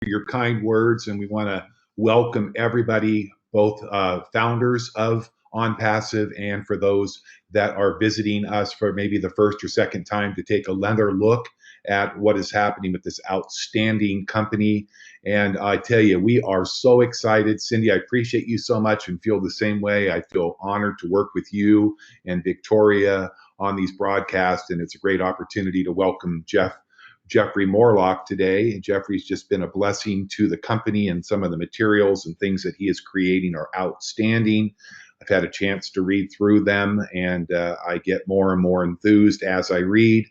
your kind words, and we want to welcome everybody, both founders of Onpassive and for those that are visiting us for maybe the first or second time to take another look at what is happening with this outstanding company. And I tell you, we are so excited. Cindy, I appreciate you so much and feel the same way. I feel honored to work with you and Victoria on these broadcasts, and it's a great opportunity to welcome Jeffrey Morlock today. Jeffrey's just been a blessing to the company, and some of the materials and things that he is creating are outstanding. I've had a chance to read through them, and I get more and more enthused as I read.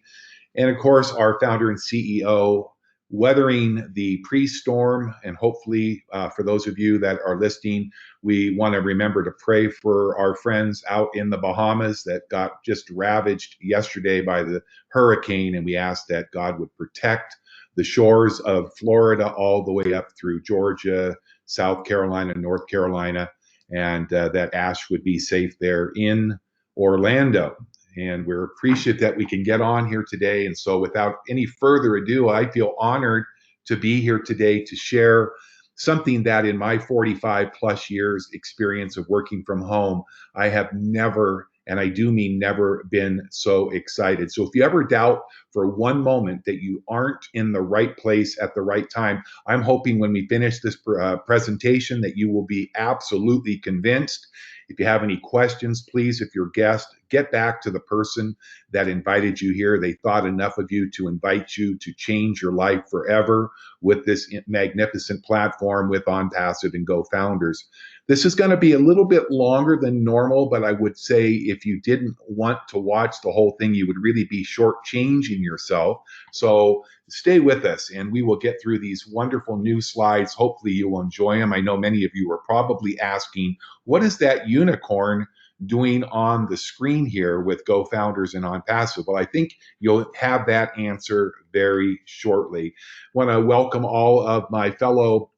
And of course, our founder and CEO, weathering the pre-storm, and hopefully for those of you that are listening, we want to remember to pray for our friends out in the Bahamas that got just ravaged yesterday by the hurricane, and we ask that God would protect the shores of Florida all the way up through Georgia, South Carolina, North Carolina, and that Ash would be safe there in Orlando. And we're appreciative that we can get on here today. And so without any further ado, I feel honored to be here today to share something that in my 45 plus years experience of working from home, I have never, and I do mean never, been so excited. So if you ever doubt for one moment that you aren't in the right place at the right time, I'm hoping when we finish this presentation that you will be absolutely convinced. If you have any questions, please, if you're a guest, get back to the person that invited you here. They thought enough of you to invite you to change your life forever with this magnificent platform with Onpassive and Go Founders. This is going to be a little bit longer than normal, but I would say if you didn't want to watch the whole thing, you would really be shortchanging yourself. So stay with us and we will get through these wonderful new slides. Hopefully you will enjoy them. I know many of you are probably asking, what is that unicorn doing on the screen here with Go Founders and Onpassive? Well, I think you'll have that answer very shortly. I want to welcome all of my fellow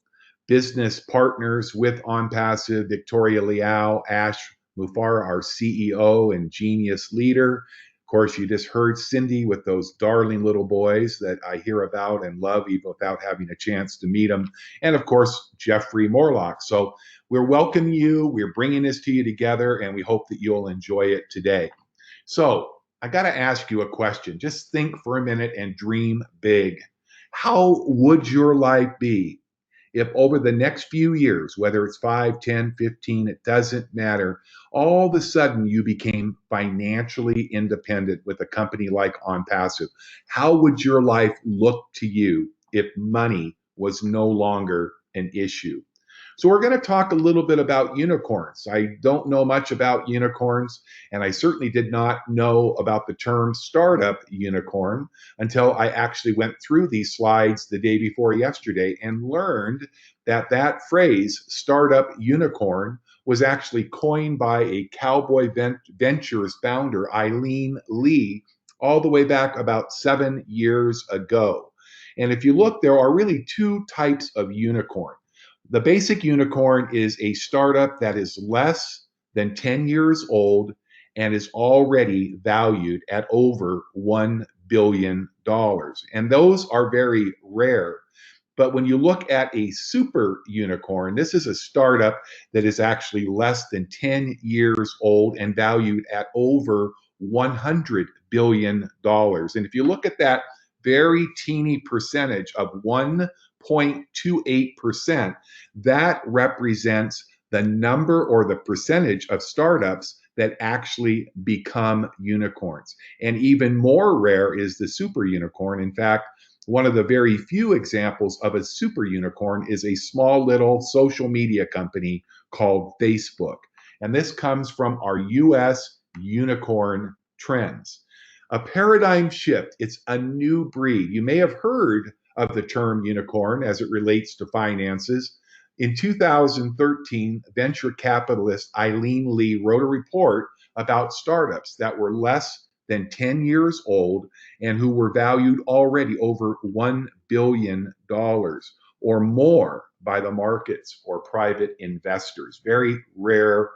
business partners with Onpassive, Victoria Liao, Ash Mufar, our CEO and genius leader. Of course, you just heard Cindy with those darling little boys that I hear about and love even without having a chance to meet them. And of course, Jeffrey Morlock. So we're welcoming you. We're bringing this to you together, and we hope that you'll enjoy it today. So I got to ask you a question. Just think for a minute and dream big. How would your life be if over the next few years, whether it's 5, 10, 15, it doesn't matter, all of a sudden you became financially independent with a company like Onpassive? How would your life look to you if money was no longer an issue? So we're going to talk a little bit about unicorns. I don't know much about unicorns, and I certainly did not know about the term startup unicorn until I actually went through these slides the day before yesterday and learned that that phrase, startup unicorn, was actually coined by a Cowboy Ventures founder, Eileen Lee, all the way back about 7 years ago. And if you look, there are really two types of unicorn. The basic unicorn is a startup that is less than 10 years old and is already valued at over $1 billion. And those are very rare. But when you look at a super unicorn, this is a startup that is actually less than 10 years old and valued at over $100 billion. And if you look at that very teeny percentage of 1.28%, that represents the number or the percentage of startups that actually become unicorns. And even more rare is the super unicorn. In fact, one of the very few examples of a super unicorn is a small little social media company called Facebook. And this comes from our US unicorn trends. A paradigm shift, it's a new breed. You may have heard of the term unicorn as it relates to finances. In 2013, venture capitalist Eileen Lee wrote a report about startups that were less than 10 years old and who were valued already over $1 billion or more by the markets or private investors. Very rare.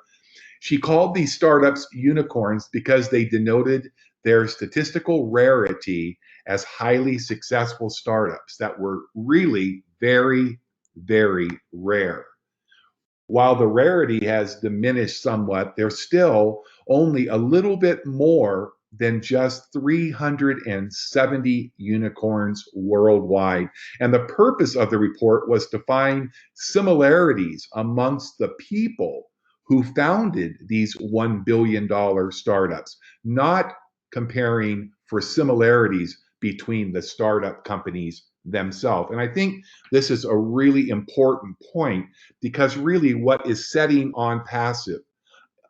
She called these startups unicorns because they denoted their statistical rarity as highly successful startups that were really very, very rare. While the rarity has diminished somewhat, there's still only a little bit more than just 370 unicorns worldwide. And the purpose of the report was to find similarities amongst the people who founded these $1 billion startups, not comparing for similarities between the startup companies themselves. And I think this is a really important point, because really what is setting Onpassive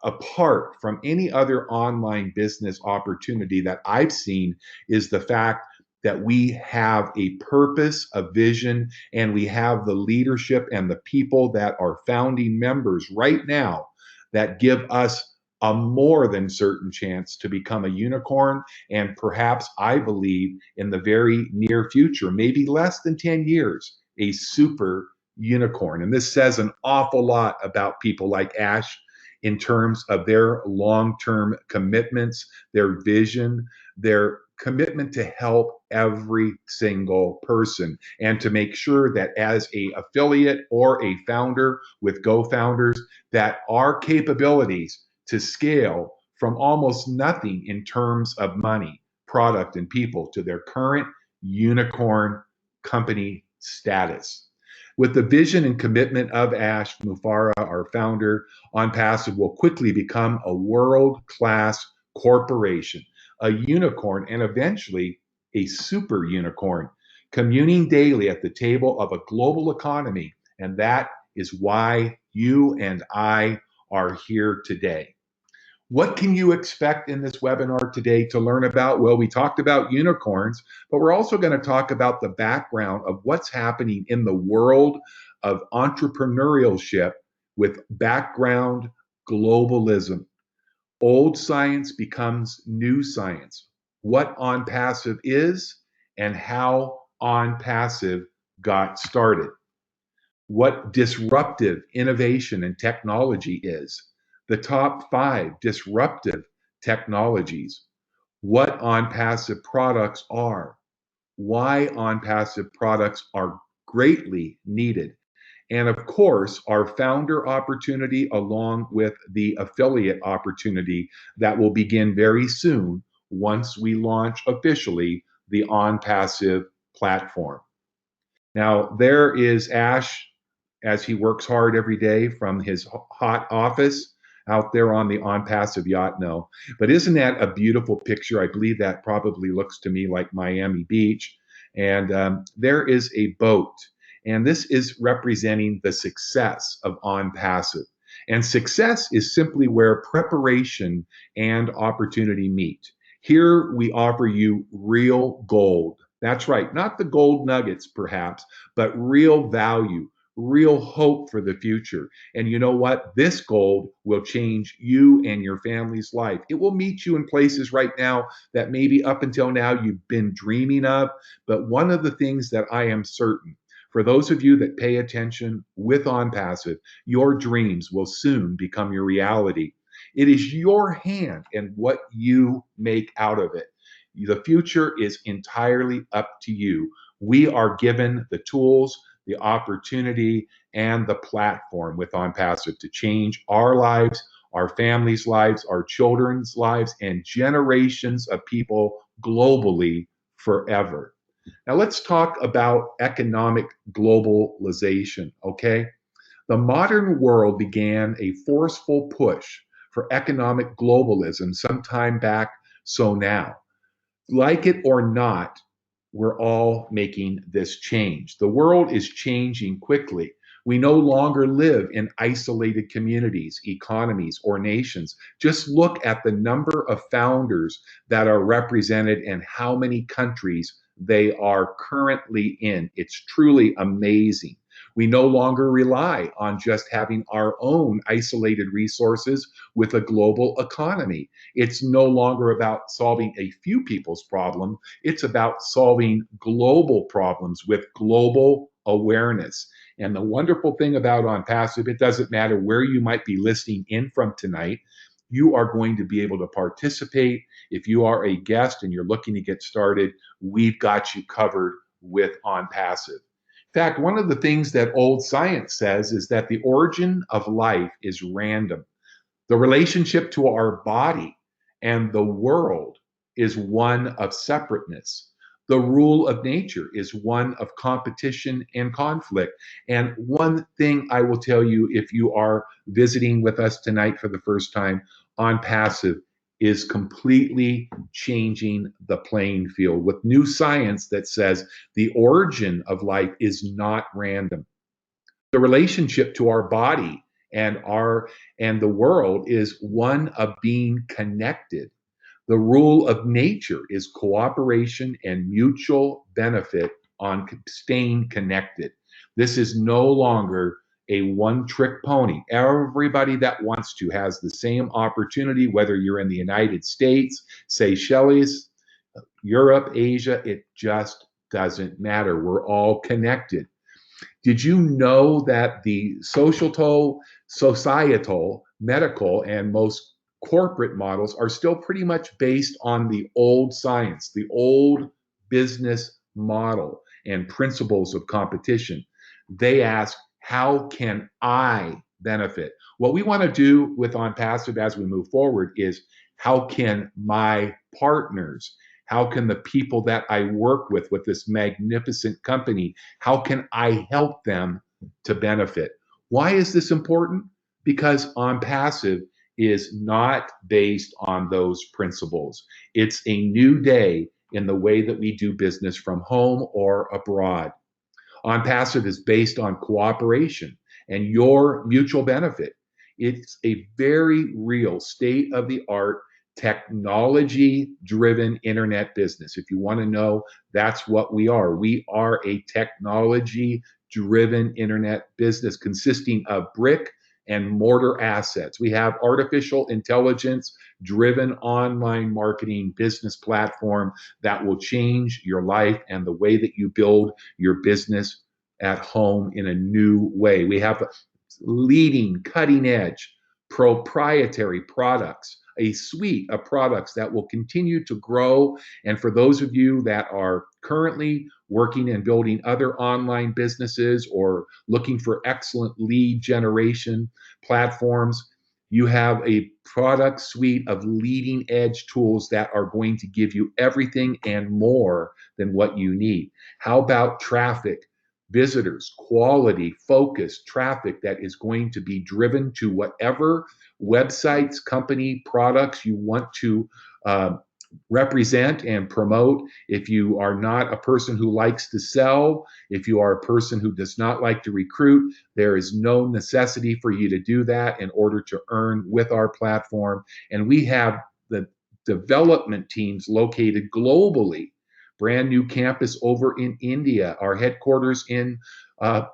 apart from any other online business opportunity that I've seen is the fact that we have a purpose, a vision, and we have the leadership and the people that are founding members right now that give us a more than certain chance to become a unicorn. And perhaps, I believe, in the very near future, maybe less than 10 years, a super unicorn. And this says an awful lot about people like Ash in terms of their long-term commitments, their vision, their commitment to help every single person, and to make sure that as a affiliate or a founder with GoFounders, that our capabilities to scale from almost nothing in terms of money, product, and people to their current unicorn company status. With the vision and commitment of Ash Mufareh, our founder, Onpassive will quickly become a world-class corporation, a unicorn, and eventually a super unicorn, communing daily at the table of a global economy. And that is why you and I are here today. What can you expect in this webinar today to learn about? Well, we talked about unicorns, but we're also going to talk about the background of what's happening in the world of entrepreneurship with background globalism. Old science becomes new science. What Onpassive is and how Onpassive got started. What disruptive innovation and technology is. The top 5 disruptive technologies. What Onpassive products are. Why Onpassive products are greatly needed. And of course, our founder opportunity along with the affiliate opportunity that will begin very soon once we launch officially the Onpassive platform. Now, there is Ash as he works hard every day from his hot office out there on the Onpassive yacht. No, but isn't that a beautiful picture? I believe that probably looks to me like Miami Beach. And there is a boat, and this is representing the success of Onpassive. And success is simply where preparation and opportunity meet. Here we offer you real gold. That's right, not the gold nuggets perhaps, but real value, real hope for the future. And you know what? This gold will change you and your family's life. It will meet you in places right now that maybe up until now you've been dreaming of. But one of the things that I am certain, for those of you that pay attention with Onpassive, your dreams will soon become your reality. It is your hand and what you make out of it. The future is entirely up to you. We are given the tools, the opportunity, and the platform with Onpassive to change our lives, our families' lives, our children's lives, and generations of people globally forever. Now let's talk about economic globalization, okay? The modern world began a forceful push for economic globalism sometime back, so now. Like it or not, we're all making this change. The world is changing quickly. We no longer live in isolated communities, economies, or nations. Just look at the number of founders that are represented and how many countries they are currently in. It's truly amazing. We no longer rely on just having our own isolated resources with a global economy. It's no longer about solving a few people's problem. It's about solving global problems with global awareness. And the wonderful thing about Onpassive, it doesn't matter where you might be listening in from tonight, you are going to be able to participate. If you are a guest and you're looking to get started, we've got you covered with Onpassive. In fact, one of the things that old science says is that the origin of life is random. The relationship to our body and the world is one of separateness. The rule of nature is one of competition and conflict. And one thing I will tell you, if you are visiting with us tonight for the first time, Onpassive is completely changing the playing field with new science that says the origin of life is not random. The relationship to our body and the world is one of being connected. The rule of nature is cooperation and mutual benefit on staying connected. This is no longer a one trick pony. Everybody that wants to has the same opportunity, whether you're in the United States, Seychelles, Europe, Asia, it just doesn't matter. We're all connected. Did you know that the societal, medical, and most corporate models are still pretty much based on the old science, the old business model and principles of competition? They ask, how can I benefit? What we want to do with OnPassive as we move forward is, how can my partners, how can the people that I work with this magnificent company, how can I help them to benefit? Why is this important? Because OnPassive is not based on those principles. It's a new day in the way that we do business from home or abroad. OnPassive is based on cooperation and your mutual benefit. It's a very real state of the art technology driven internet business. If you want to know, that's what we are. We are a technology driven internet business consisting of brick and mortar assets. We have artificial intelligence driven online marketing business platform that will change your life and the way that you build your business at home in a new way. We have leading, cutting edge, proprietary products, a suite of products that will continue to grow. And for those of you that are currently working and building other online businesses or looking for excellent lead generation platforms, you have a product suite of leading edge tools that are going to give you everything and more than what you need. How about traffic? Visitors, quality, focused traffic that is going to be driven to whatever websites, company, products you want to represent and promote. If you are not a person who likes to sell, if you are a person who does not like to recruit, there is no necessity for you to do that in order to earn with our platform. And we have the development teams located globally. Brand new campus over in India, our headquarters in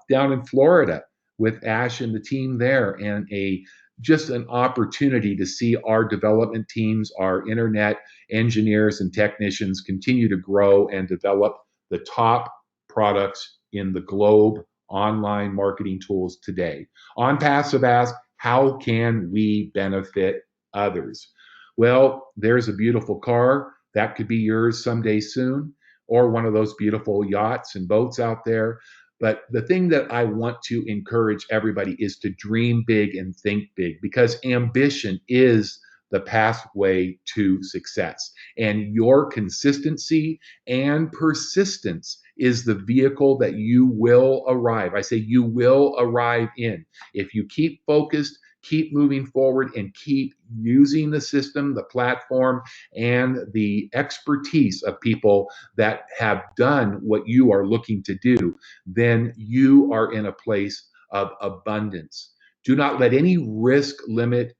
down in Florida with Ash and the team there, and a just an opportunity to see our development teams, our internet engineers and technicians continue to grow and develop the top products in the globe online marketing tools today. OnPassive asks, how can we benefit others? Well, there's a beautiful car that could be yours someday soon, or one of those beautiful yachts and boats out there. But the thing that I want to encourage everybody is to dream big and think big, because ambition is the pathway to success. And your consistency and persistence is the vehicle that you will arrive. I say you will arrive in. If you keep focused, keep moving forward, and keep using the system, the platform, and the expertise of people that have done what you are looking to do, then you are in a place of abundance. Do not let any risk limit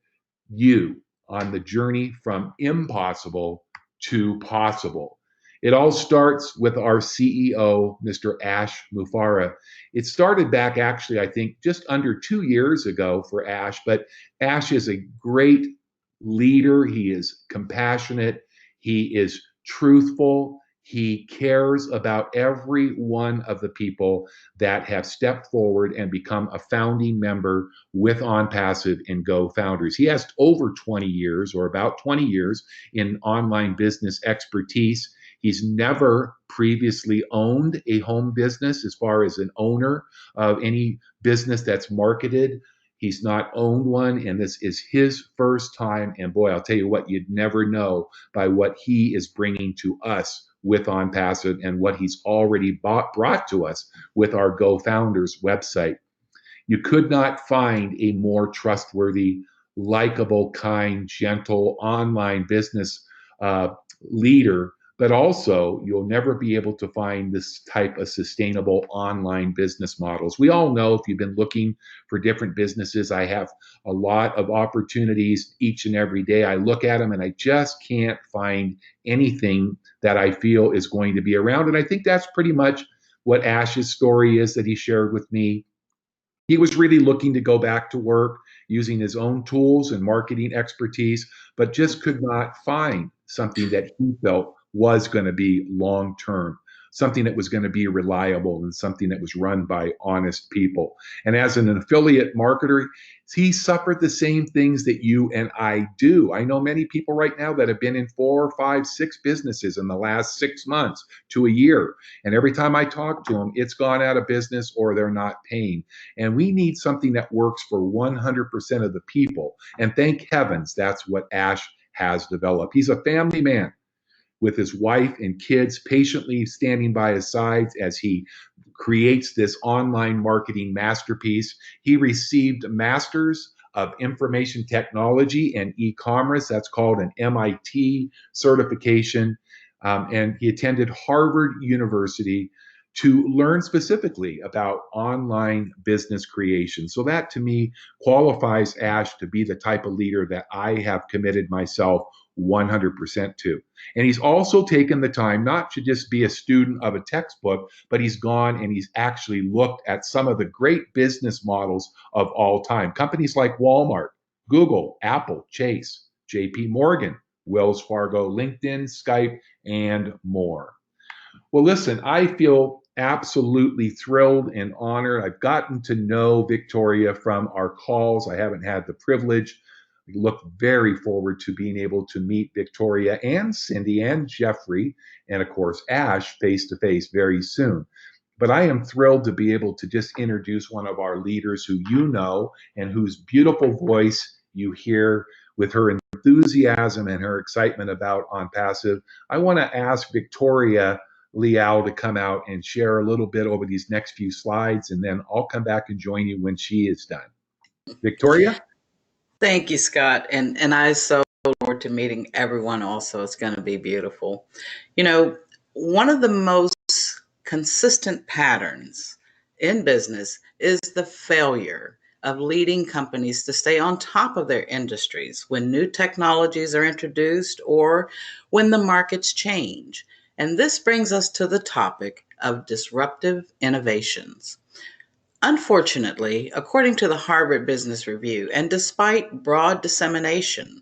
you on the journey from impossible to possible. It all starts with our CEO, Mr. Ash Mufareh. It started back, actually, I think, just under 2 years ago for Ash, but Ash is a great leader. He is compassionate. He is truthful. He cares about every one of the people that have stepped forward and become a founding member with OnPassive and Go Founders. He has over 20 years, or about 20 years, in online business expertise. He's never previously owned a home business as far as an owner of any business that's marketed. He's not owned one, and this is his first time. And boy, I'll tell you what, you'd never know by what he is bringing to us with Onpassive and what he's already brought to us with our Go Founders website. You could not find a more trustworthy, likable, kind, gentle online business uh, leader, but also you'll never be able to find this type of sustainable online business models. We all know if you've been looking for different businesses, I have a lot of opportunities each and every day. I look at them and I just can't find anything that I feel is going to be around. And I think that's pretty much what Ash's story is that he shared with me. He was really looking to go back to work using his own tools and marketing expertise, but just could not find something that he felt was going to be long term, something that was going to be reliable, and something that was run by honest people. And as an affiliate marketer, he suffered the same things that you and I do. I know many people right now that have been in 4, 5, 6 businesses in the last 6 months to a year. And every time I talk to them, it's gone out of business or they're not paying. And we need something that works for 100% of the people. And thank heavens that's what Ash has developed. He's a family man with his wife and kids patiently standing by his sides as he creates this online marketing masterpiece. He received a master's of information technology and e-commerce. That's called an MIT certification. And he attended Harvard University to learn specifically about online business creation. So that to me qualifies Ash to be the type of leader that I have committed myself 100% to. And he's also taken the time not to just be a student of a textbook, but he's gone and he's actually looked at some of the great business models of all time. Companies like Walmart, Google, Apple, Chase, JP Morgan, Wells Fargo, LinkedIn, Skype, and more. Well, listen, I feel absolutely thrilled and honored. I've gotten to know Victoria from our calls. I haven't had the privilege. I look very forward to being able to meet Victoria and Cindy and Jeffrey, and of course, Ash face to face very soon. But I am thrilled to be able to just introduce one of our leaders who you know and whose beautiful voice you hear with her enthusiasm and her excitement about Onpassive. I want to ask Victoria Liao to come out and share a little bit over these next few slides, and then I'll come back and join you when she is done. Victoria? Thank you, Scott. And I so look forward to meeting everyone also. It's going to be beautiful. You know, one of the most consistent patterns in business is the failure of leading companies to stay on top of their industries when new technologies are introduced or when the markets change. And this brings us to the topic of disruptive innovations. Unfortunately, according to the Harvard Business Review, and despite broad dissemination,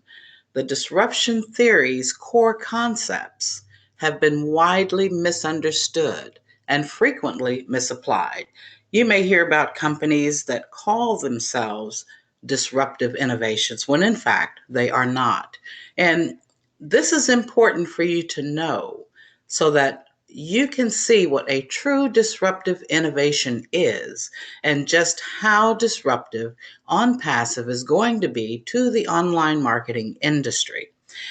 the disruption theory's core concepts have been widely misunderstood and frequently misapplied. You may hear about companies that call themselves disruptive innovations when in fact they are not. And this is important for you to know so that you can see what a true disruptive innovation is and just how disruptive Onpassive is going to be to the online marketing industry.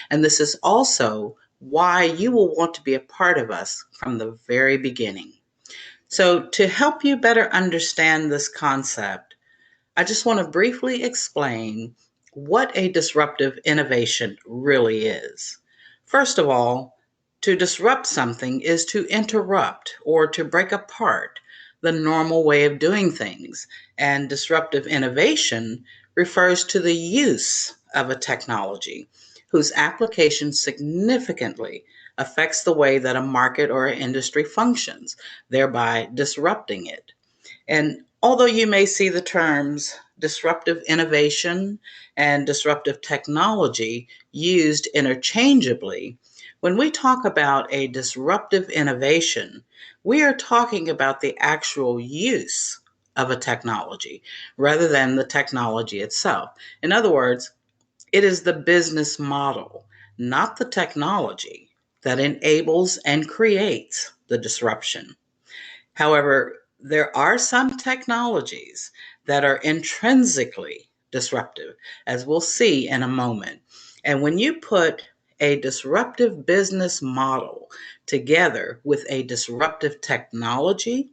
And this is also why you will want to be a part of us from the very beginning. So, to help you better understand this concept, I just want to briefly explain what a disruptive innovation really is. First of all, to disrupt something is to interrupt or to break apart the normal way of doing things. And disruptive innovation refers to the use of a technology whose application significantly affects the way that a market or an industry functions, thereby disrupting it. And although you may see the terms disruptive innovation and disruptive technology used interchangeably, when we talk about a disruptive innovation, we are talking about the actual use of a technology rather than the technology itself. In other words, it is the business model, not the technology, that enables and creates the disruption. However, there are some technologies that are intrinsically disruptive, as we'll see in a moment. And when you put a disruptive business model together with a disruptive technology,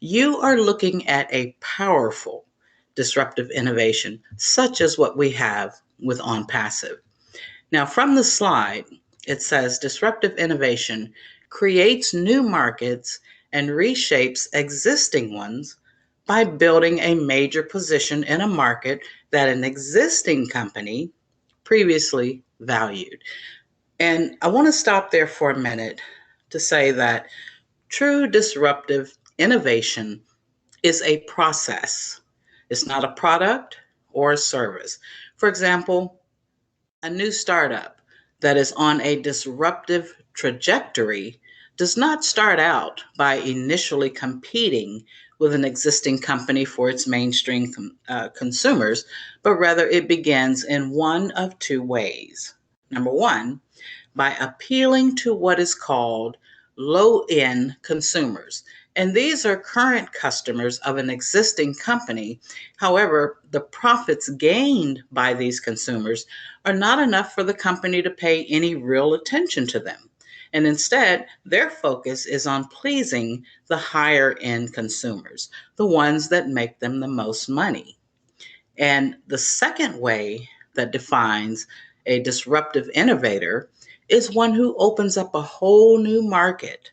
you are looking at a powerful disruptive innovation, such as what we have with Onpassive. Now, from the slide, it says disruptive innovation creates new markets and reshapes existing ones by building a major position in a market that an existing company previously valued. And I want to stop there for a minute to say that true disruptive innovation is a process, it's not a product or a service. For example, a new startup that is on a disruptive trajectory does not start out by initially competing with an existing company for its mainstream consumers, but rather it begins in one of two ways. Number one, by appealing to what is called low end consumers. And these are current customers of an existing company. However, the profits gained by these consumers are not enough for the company to pay any real attention to them. And instead, their focus is on pleasing the higher end consumers, the ones that make them the most money. And the second way that defines a disruptive innovator is one who opens up a whole new market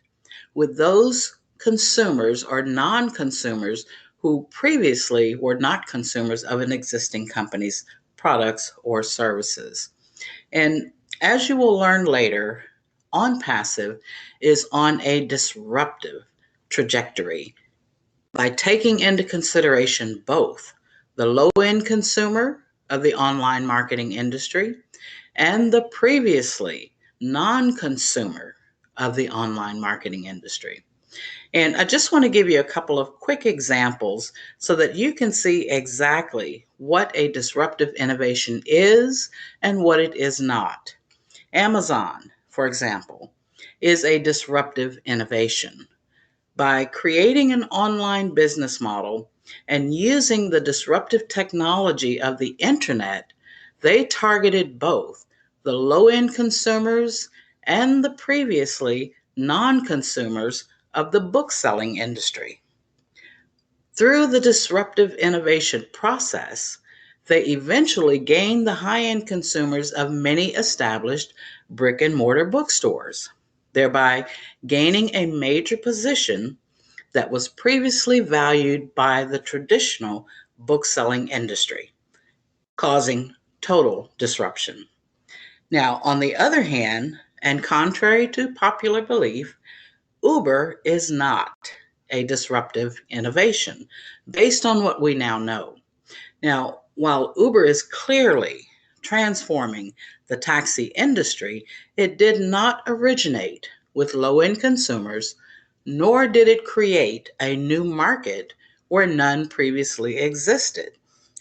with those consumers or non consumers who previously were not consumers of an existing company's products or services. And as you will learn later, Onpassive is on a disruptive trajectory by taking into consideration both the low end consumer of the online marketing industry and the previously non consumer of the online marketing industry. And I just want to give you a couple of quick examples so that you can see exactly what a disruptive innovation is and what it is not. Amazon, for example, is a disruptive innovation. By creating an online business model and using the disruptive technology of the internet, they targeted both the low end consumers and the previously non consumers of the book selling industry. Through the disruptive innovation process, they eventually gained the high end consumers of many established brick and mortar bookstores, thereby gaining a major position that was previously valued by the traditional book selling industry, causing total disruption. Now, on the other hand, and contrary to popular belief, Uber is not a disruptive innovation based on what we now know. Now, while Uber is clearly transforming the taxi industry, it did not originate with low end consumers, nor did it create a new market where none previously existed,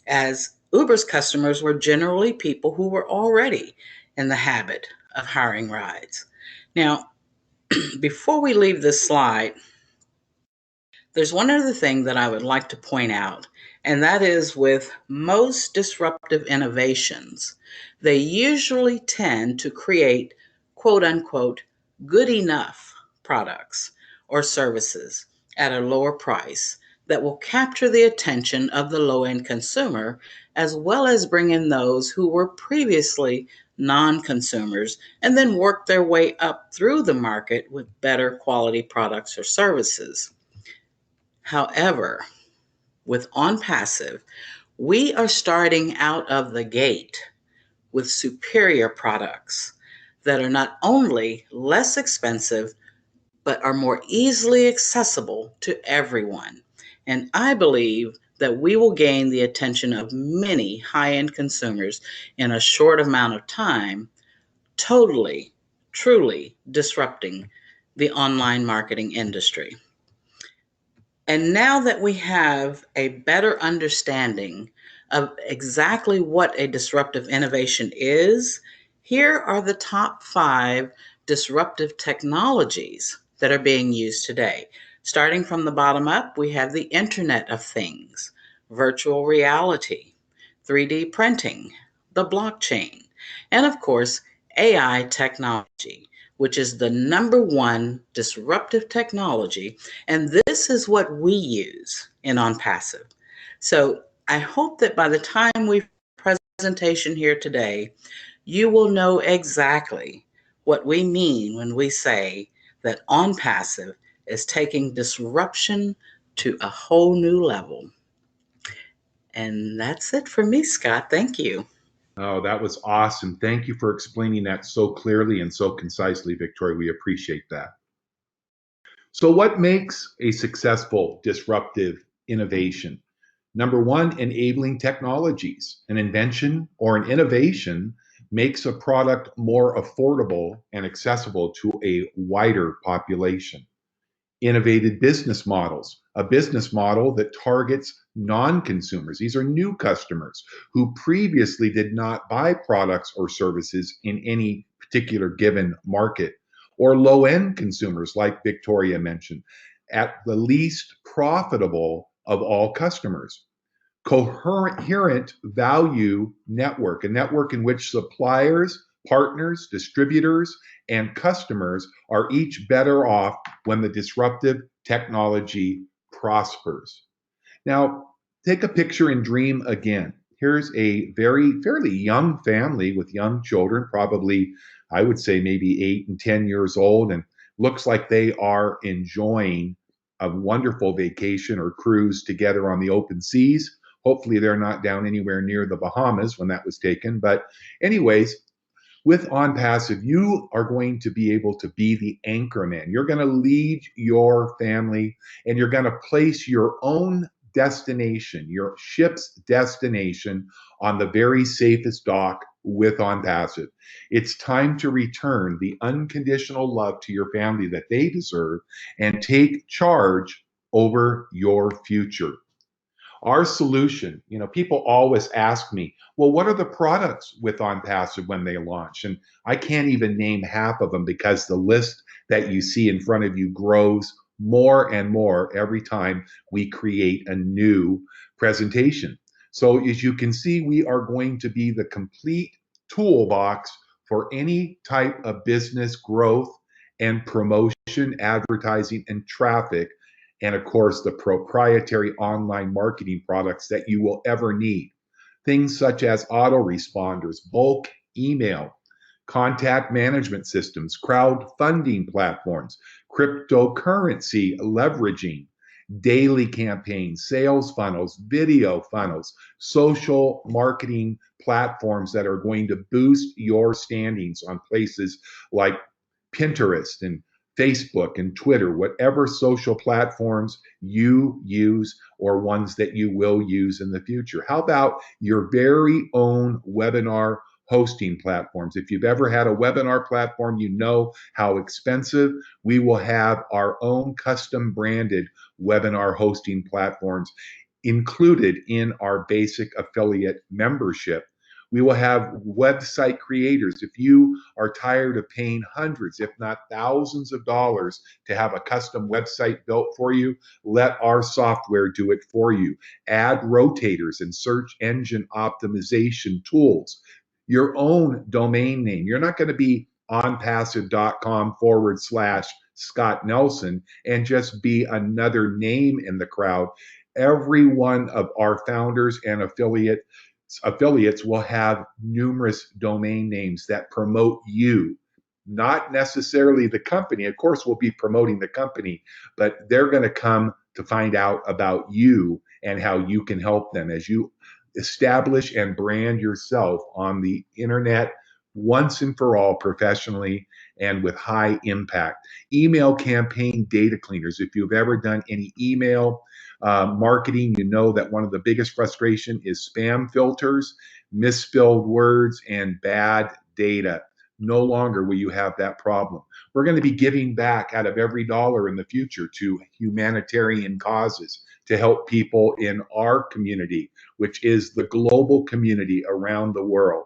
as Uber's customers were generally people who were already in the habit of hiring rides. Now, before we leave this slide, there's one other thing that I would like to point out, and that is with most disruptive innovations, they usually tend to create quote unquote good enough products or services at a lower price that will capture the attention of the low end consumer, as well as bring in those who were previously non consumers and then work their way up through the market with better quality products or services. However, with Onpassive, we are starting out of the gate with superior products that are not only less expensive, but are more easily accessible to everyone. And I believe that we will gain the attention of many high end consumers in a short amount of time, totally, truly disrupting the online marketing industry. And now that we have a better understanding of exactly what a disruptive innovation is, here are the top 5 disruptive technologies that are being used today. Starting from the bottom up, we have the Internet of Things, virtual reality, 3D printing, the blockchain, and of course, AI technology, which is the number one disruptive technology. And this is what we use in Onpassive. So I hope that by the time we presentation here today, you will know exactly what we mean when we say that Onpassive is taking disruption to a whole new level. And that's it for me, Scott. Thank you. Oh, that was awesome. Thank you for explaining that so clearly and so concisely, Victoria. We appreciate that. So, what makes a successful disruptive innovation? Number one, enabling technologies. An invention or an innovation makes a product more affordable and accessible to a wider population. Innovative business models, a business model that targets non consumers. These are new customers who previously did not buy products or services in any particular given market, or low end consumers, like Victoria mentioned, at the least profitable of all customers. Coherent value network, a network in which suppliers, partners, distributors, and customers are each better off when the disruptive technology prospers. Now, take a picture and dream again. Here's a fairly young family with young children, probably, I would say, maybe 8 and 10 years old, and looks like they are enjoying a wonderful vacation or cruise together on the open seas. Hopefully, they're not down anywhere near the Bahamas when that was taken. But, anyways, with OnPassive, you are going to be able to be the anchor man. You're going to lead your family and you're going to place your own destination, your ship's destination, on the very safest dock with OnPassive. It's time to return the unconditional love to your family that they deserve and take charge over your future. Our solution, people always ask me, well, what are the products with OnPassive when they launch? And I can't even name half of them because the list that you see in front of you grows more and more every time we create a new presentation. So as you can see, we are going to be the complete toolbox for any type of business growth and promotion, advertising, and traffic, and of course, the proprietary online marketing products that you will ever need. Things such as autoresponders, bulk email, contact management systems, crowdfunding platforms, cryptocurrency leveraging, daily campaigns, sales funnels, video funnels, social marketing platforms that are going to boost your standings on places like Pinterest and Facebook and Twitter, whatever social platforms you use or ones that you will use in the future. How about your very own webinar hosting platforms? If you've ever had a webinar platform, you know how expensive. We will have our own custom branded webinar hosting platforms included in our basic affiliate membership. We will have website creators. If you are tired of paying hundreds, if not thousands of dollars to have a custom website built for you, let our software do it for you. Ad rotators and search engine optimization tools. Your own domain name. You're not going to be onpassive.com/Scott Nelson and just be another name in the crowd. Every one of our founders and affiliates will have numerous domain names that promote you, not necessarily the company. Of course, we'll be promoting the company, but they're going to come to find out about you and how you can help them as you establish and brand yourself on the internet once and for all, professionally and with high impact. Email campaign data cleaners. If you've ever done any email marketing, you know that one of the biggest frustration is spam filters, misspelled words, and bad data. No longer will you have that problem. We're going to be giving back out of every dollar in the future to humanitarian causes to help people in our community, which is the global community around the world.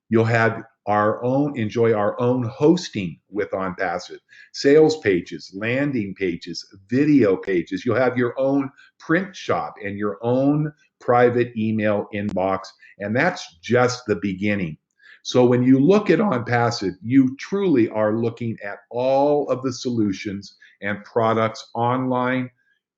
You'll have enjoy our own hosting with OnPassive, sales pages, landing pages, video pages. You'll have your own print shop and your own private email inbox, and that's just the beginning. So when you look at OnPassive, you truly are looking at all of the solutions and products online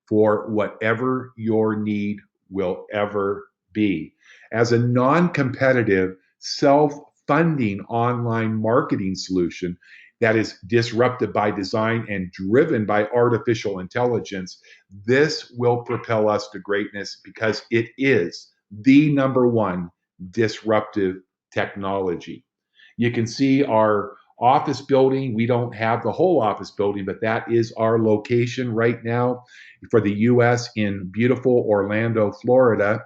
for whatever your need will ever be. As a non-competitive, self-funding online marketing solution that is disrupted by design and driven by artificial intelligence, this will propel us to greatness because it is the number one disruptive technology. You can see our office building. We don't have the whole office building, but that is our location right now for the US in beautiful Orlando, Florida.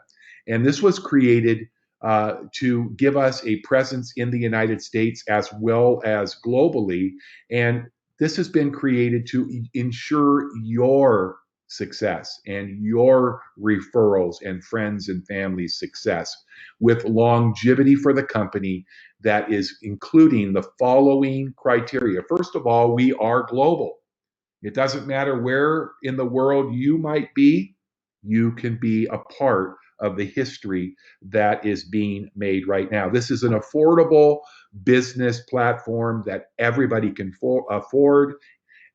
And this was created to give us a presence in the United States as well as globally. And this has been created to ensure your success and your referrals and friends and family success with longevity for the company that is including the following criteria. First of all, we are global. It doesn't matter where in the world you might be, you can be a part of the history that is being made right now. This is an affordable business platform that everybody can afford,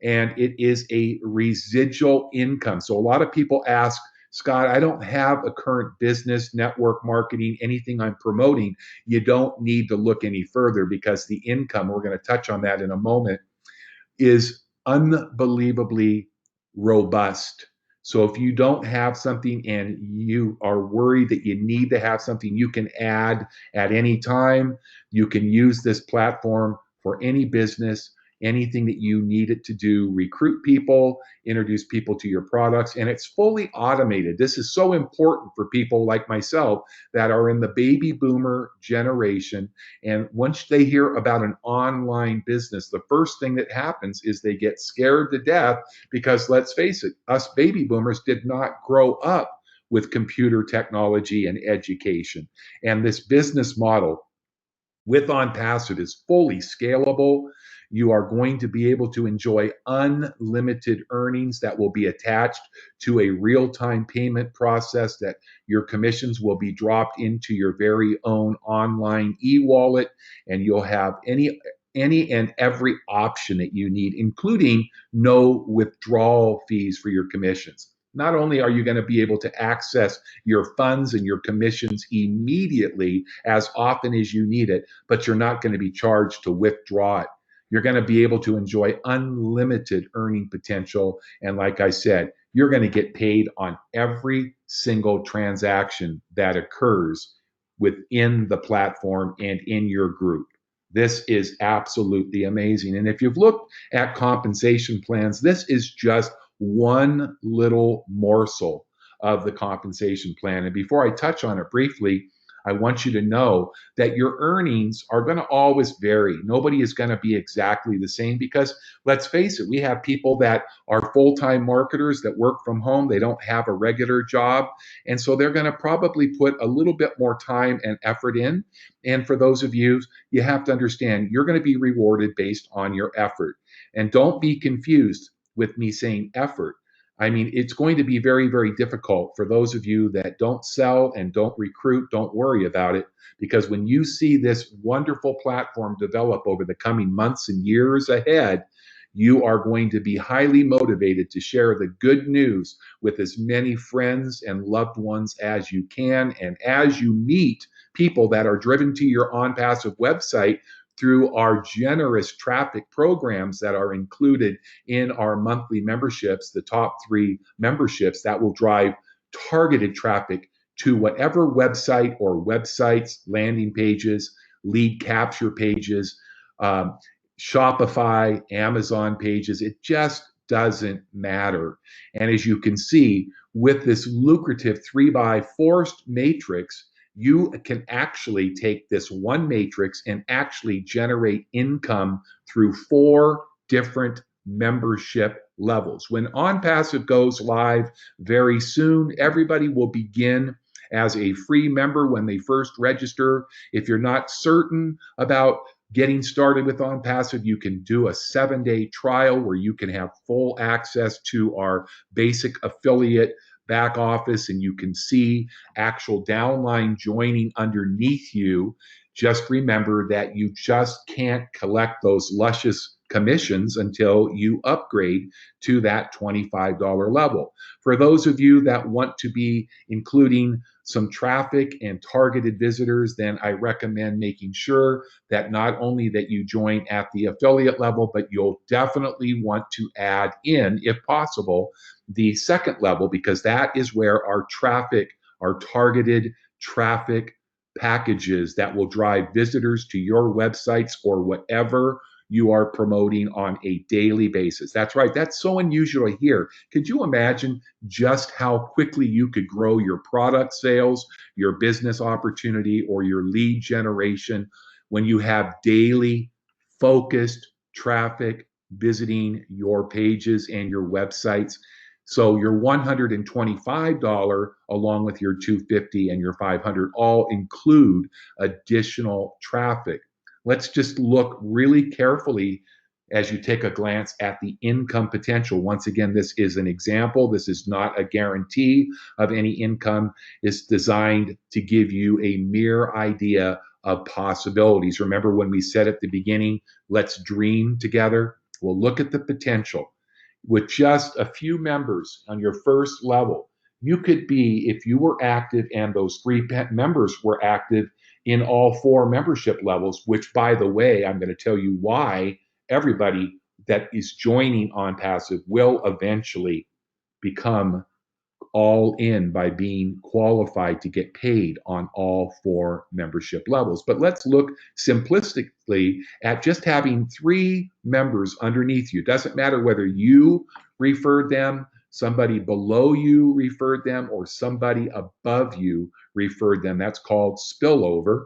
and it is a residual income. So a lot of people ask, Scott, I don't have a current business, network marketing, anything I'm promoting. You don't need to look any further because the income, we're going to touch on that in a moment, is unbelievably robust. So if you don't have something and you are worried that you need to have something you can add at any time, you can use this platform for any business, anything that you need it to do, recruit people, introduce people to your products, and it's fully automated. This is so important for people like myself that are in the baby boomer generation. And once they hear about an online business, the first thing that happens is they get scared to death because let's face it, us baby boomers did not grow up with computer technology and education. And this business model with OnPassive is fully scalable. You are going to be able to enjoy unlimited earnings that will be attached to a real-time payment process that your commissions will be dropped into your very own online e-wallet, and you'll have any and every option that you need, including no withdrawal fees for your commissions. Not only are you going to be able to access your funds and your commissions immediately as often as you need it, but you're not going to be charged to withdraw it. You're going to be able to enjoy unlimited earning potential. And like I said, you're going to get paid on every single transaction that occurs within the platform and in your group. This is absolutely amazing. And if you've looked at compensation plans, this is just one little morsel of the compensation plan. And before I touch on it briefly, I want you to know that your earnings are going to always vary. Nobody is going to be exactly the same because let's face it, we have people that are full-time marketers that work from home. They don't have a regular job. And so they're going to probably put a little bit more time and effort in. And for those of you, you have to understand you're going to be rewarded based on your effort. And don't be confused with me saying effort. I mean, it's going to be very, very difficult for those of you that don't sell and don't recruit. Don't worry about it, because when you see this wonderful platform develop over the coming months and years ahead, you are going to be highly motivated to share the good news with as many friends and loved ones as you can. And as you meet people that are driven to your OnPassive website through our generous traffic programs that are included in our monthly memberships, the top 3 memberships that will drive targeted traffic to whatever website or websites, landing pages, lead capture pages, Shopify, Amazon pages. It just doesn't matter. And as you can see, with this lucrative 3x4 matrix, you can actually take this one matrix and actually generate income through 4 different membership levels. When OnPassive goes live very soon, everybody will begin as a free member when they first register. If you're not certain about getting started with OnPassive, you can do a 7-day trial where you can have full access to our basic affiliate back office, and you can see actual downline joining underneath you. Just remember that you just can't collect those luscious commissions until you upgrade to that $25 level. For those of you that want to be including some traffic and targeted visitors, then I recommend making sure that not only that you join at the affiliate level, but you'll definitely want to add in, if possible, the second level, because that is where our traffic, our targeted traffic packages that will drive visitors to your websites or whatever you are promoting on a daily basis. That's right. That's so unusual here. Could you imagine just how quickly you could grow your product sales, your business opportunity, or your lead generation when you have daily focused traffic visiting your pages and your websites? So your $125 along with your $250 and your $500 all include additional traffic. Let's just look really carefully as you take a glance at the income potential. Once again, this is an example. This is not a guarantee of any income. It's designed to give you a mere idea of possibilities. Remember when we said at the beginning, let's dream together? Well, look at the potential. With just a few members on your first level, you could be, if you were active and those 3 members were active in all 4 membership levels, which, by the way, I'm going to tell you why everybody that is joining OnPassive will eventually become all in by being qualified to get paid on all 4 membership levels. But let's look simplistically at just having 3 members underneath you. Doesn't matter whether you referred them, somebody below you referred them, or somebody above you referred them. That's called spillover.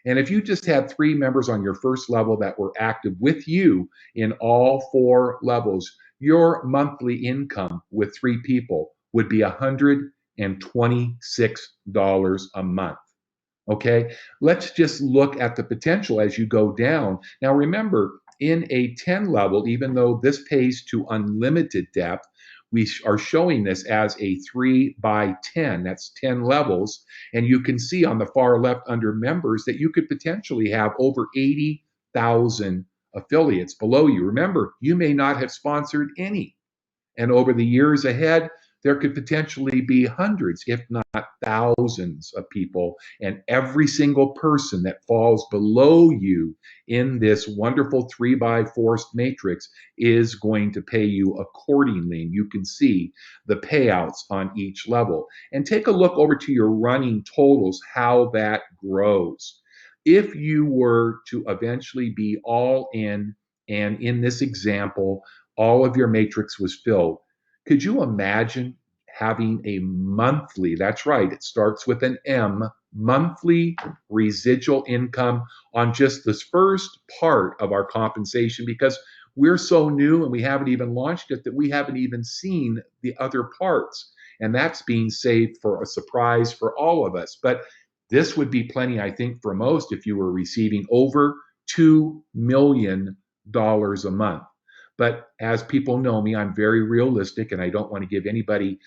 And if you just had 3 members on your first level that were active with you in all 4 levels, your monthly income with 3 people would be $126 a month. Okay, let's just look at the potential as you go down. Now, remember, in a 10 level, even though this pays to unlimited depth, we are showing this as a 3 by 10. That's 10 levels. And you can see on the far left under members that you could potentially have over 80,000 affiliates below you. Remember, you may not have sponsored any. And over the years ahead, there could potentially be hundreds, if not thousands of people. And every single person that falls below you in this wonderful 3 by 4 matrix is going to pay you accordingly. And you can see the payouts on each level. And take a look over to your running totals, how that grows. If you were to eventually be all in, and in this example, all of your matrix was filled, could you imagine having a monthly, that's right, it starts with an M, monthly residual income on just this first part of our compensation? Because we're so new and we haven't even launched it that we haven't even seen the other parts. And that's being saved for a surprise for all of us. But this would be plenty, I think, for most if you were receiving over $2 million a month. But as people know me, I'm very realistic and I don't want to give anybody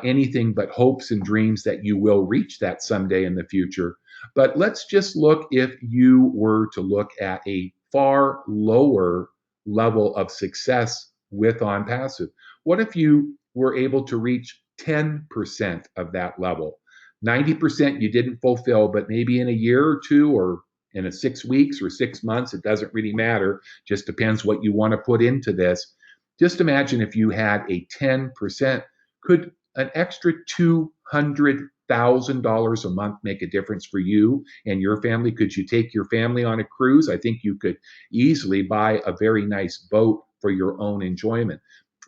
anything but hopes and dreams that you will reach that someday in the future. But let's just look if you were to look at a far lower level of success with OnPassive. What if you were able to reach 10% of that level? 90% you didn't fulfill, but maybe in a year or 2 or in a 6 weeks or 6 months, it doesn't really matter. Just depends what you want to put into this. Just imagine if you had a 10%, could an extra $200,000 a month make a difference for you and your family? Could you take your family on a cruise? I think you could easily buy a very nice boat for your own enjoyment.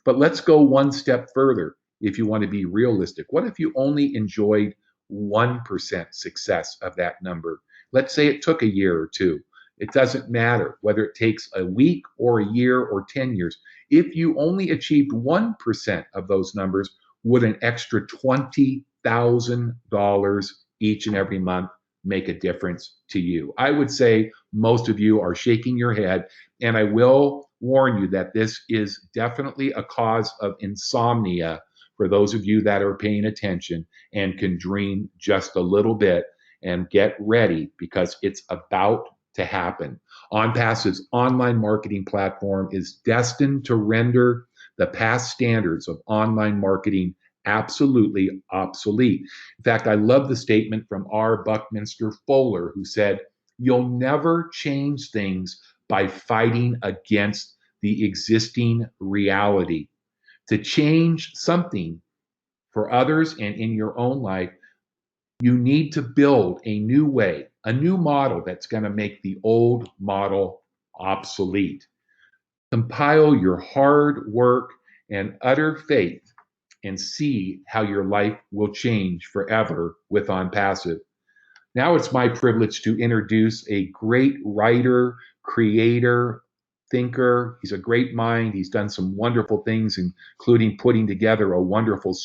But let's go one step further if you want to be realistic. What if you only enjoyed 1% success of that number? Let's say it took a year or 2. It doesn't matter whether it takes a week or a year or 10 years. If you only achieved 1% of those numbers, would an extra $20,000 each and every month make a difference to you? I would say most of you are shaking your head, and I will warn you that this is definitely a cause of insomnia for those of you that are paying attention and can dream just a little bit and get ready because it's about to happen. OnPassive's online marketing platform is destined to render the past standards of online marketing absolutely obsolete. In fact, I love the statement from R. Buckminster Fuller, who said, "You'll never change things by fighting against the existing reality. To change something for others and in your own life, you need to build a new way, a new model that's going to make the old model obsolete. Compile your hard work and utter faith and see how your life will change forever with OnPassive." Now it's my privilege to introduce a great writer, creator, thinker. He's a great mind. He's done some wonderful things, including putting together a wonderful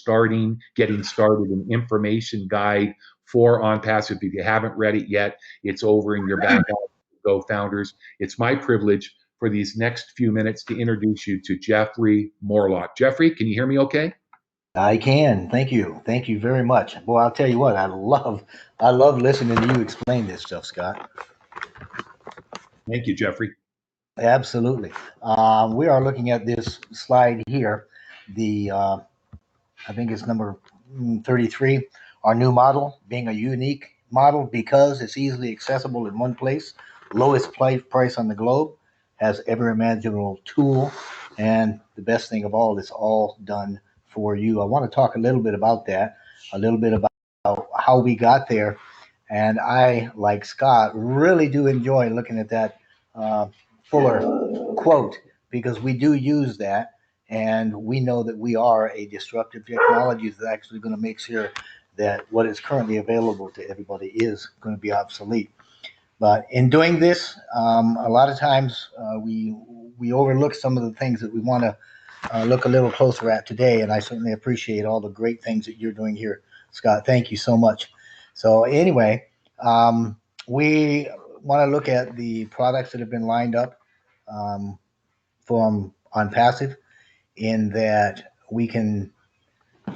getting started an information guide for OnPassive. If you haven't read it yet, it's over in your back office. Go Founders. It's my privilege for these next few minutes to introduce you to Jeffrey Morlock. Jeffrey, can you hear me okay? I can. Thank you. Thank you very much. Boy, I'll tell you what, I love listening to you explain this stuff, Scott. Thank you, Jeffrey. Absolutely. We are looking at this slide here. The I think it's number 33. Our new model being a unique model because it's easily accessible in one place, lowest price on the globe, has every imaginable tool, and the best thing of all, it's all done for you. I want to talk a little bit about that, a little bit about how we got there. And I, like Scott, really do enjoy looking at that uh, Fuller quote because we do use that and we know that we are a disruptive technology that's actually going to make sure that what is currently available to everybody is going to be obsolete. But in doing this, a lot of times we overlook some of the things that we want to look a little closer at today. And I certainly appreciate all the great things that you're doing here, Scott. Thank you so much. So anyway, um, we want to look at the products that have been lined up um, from OnPassive in that we can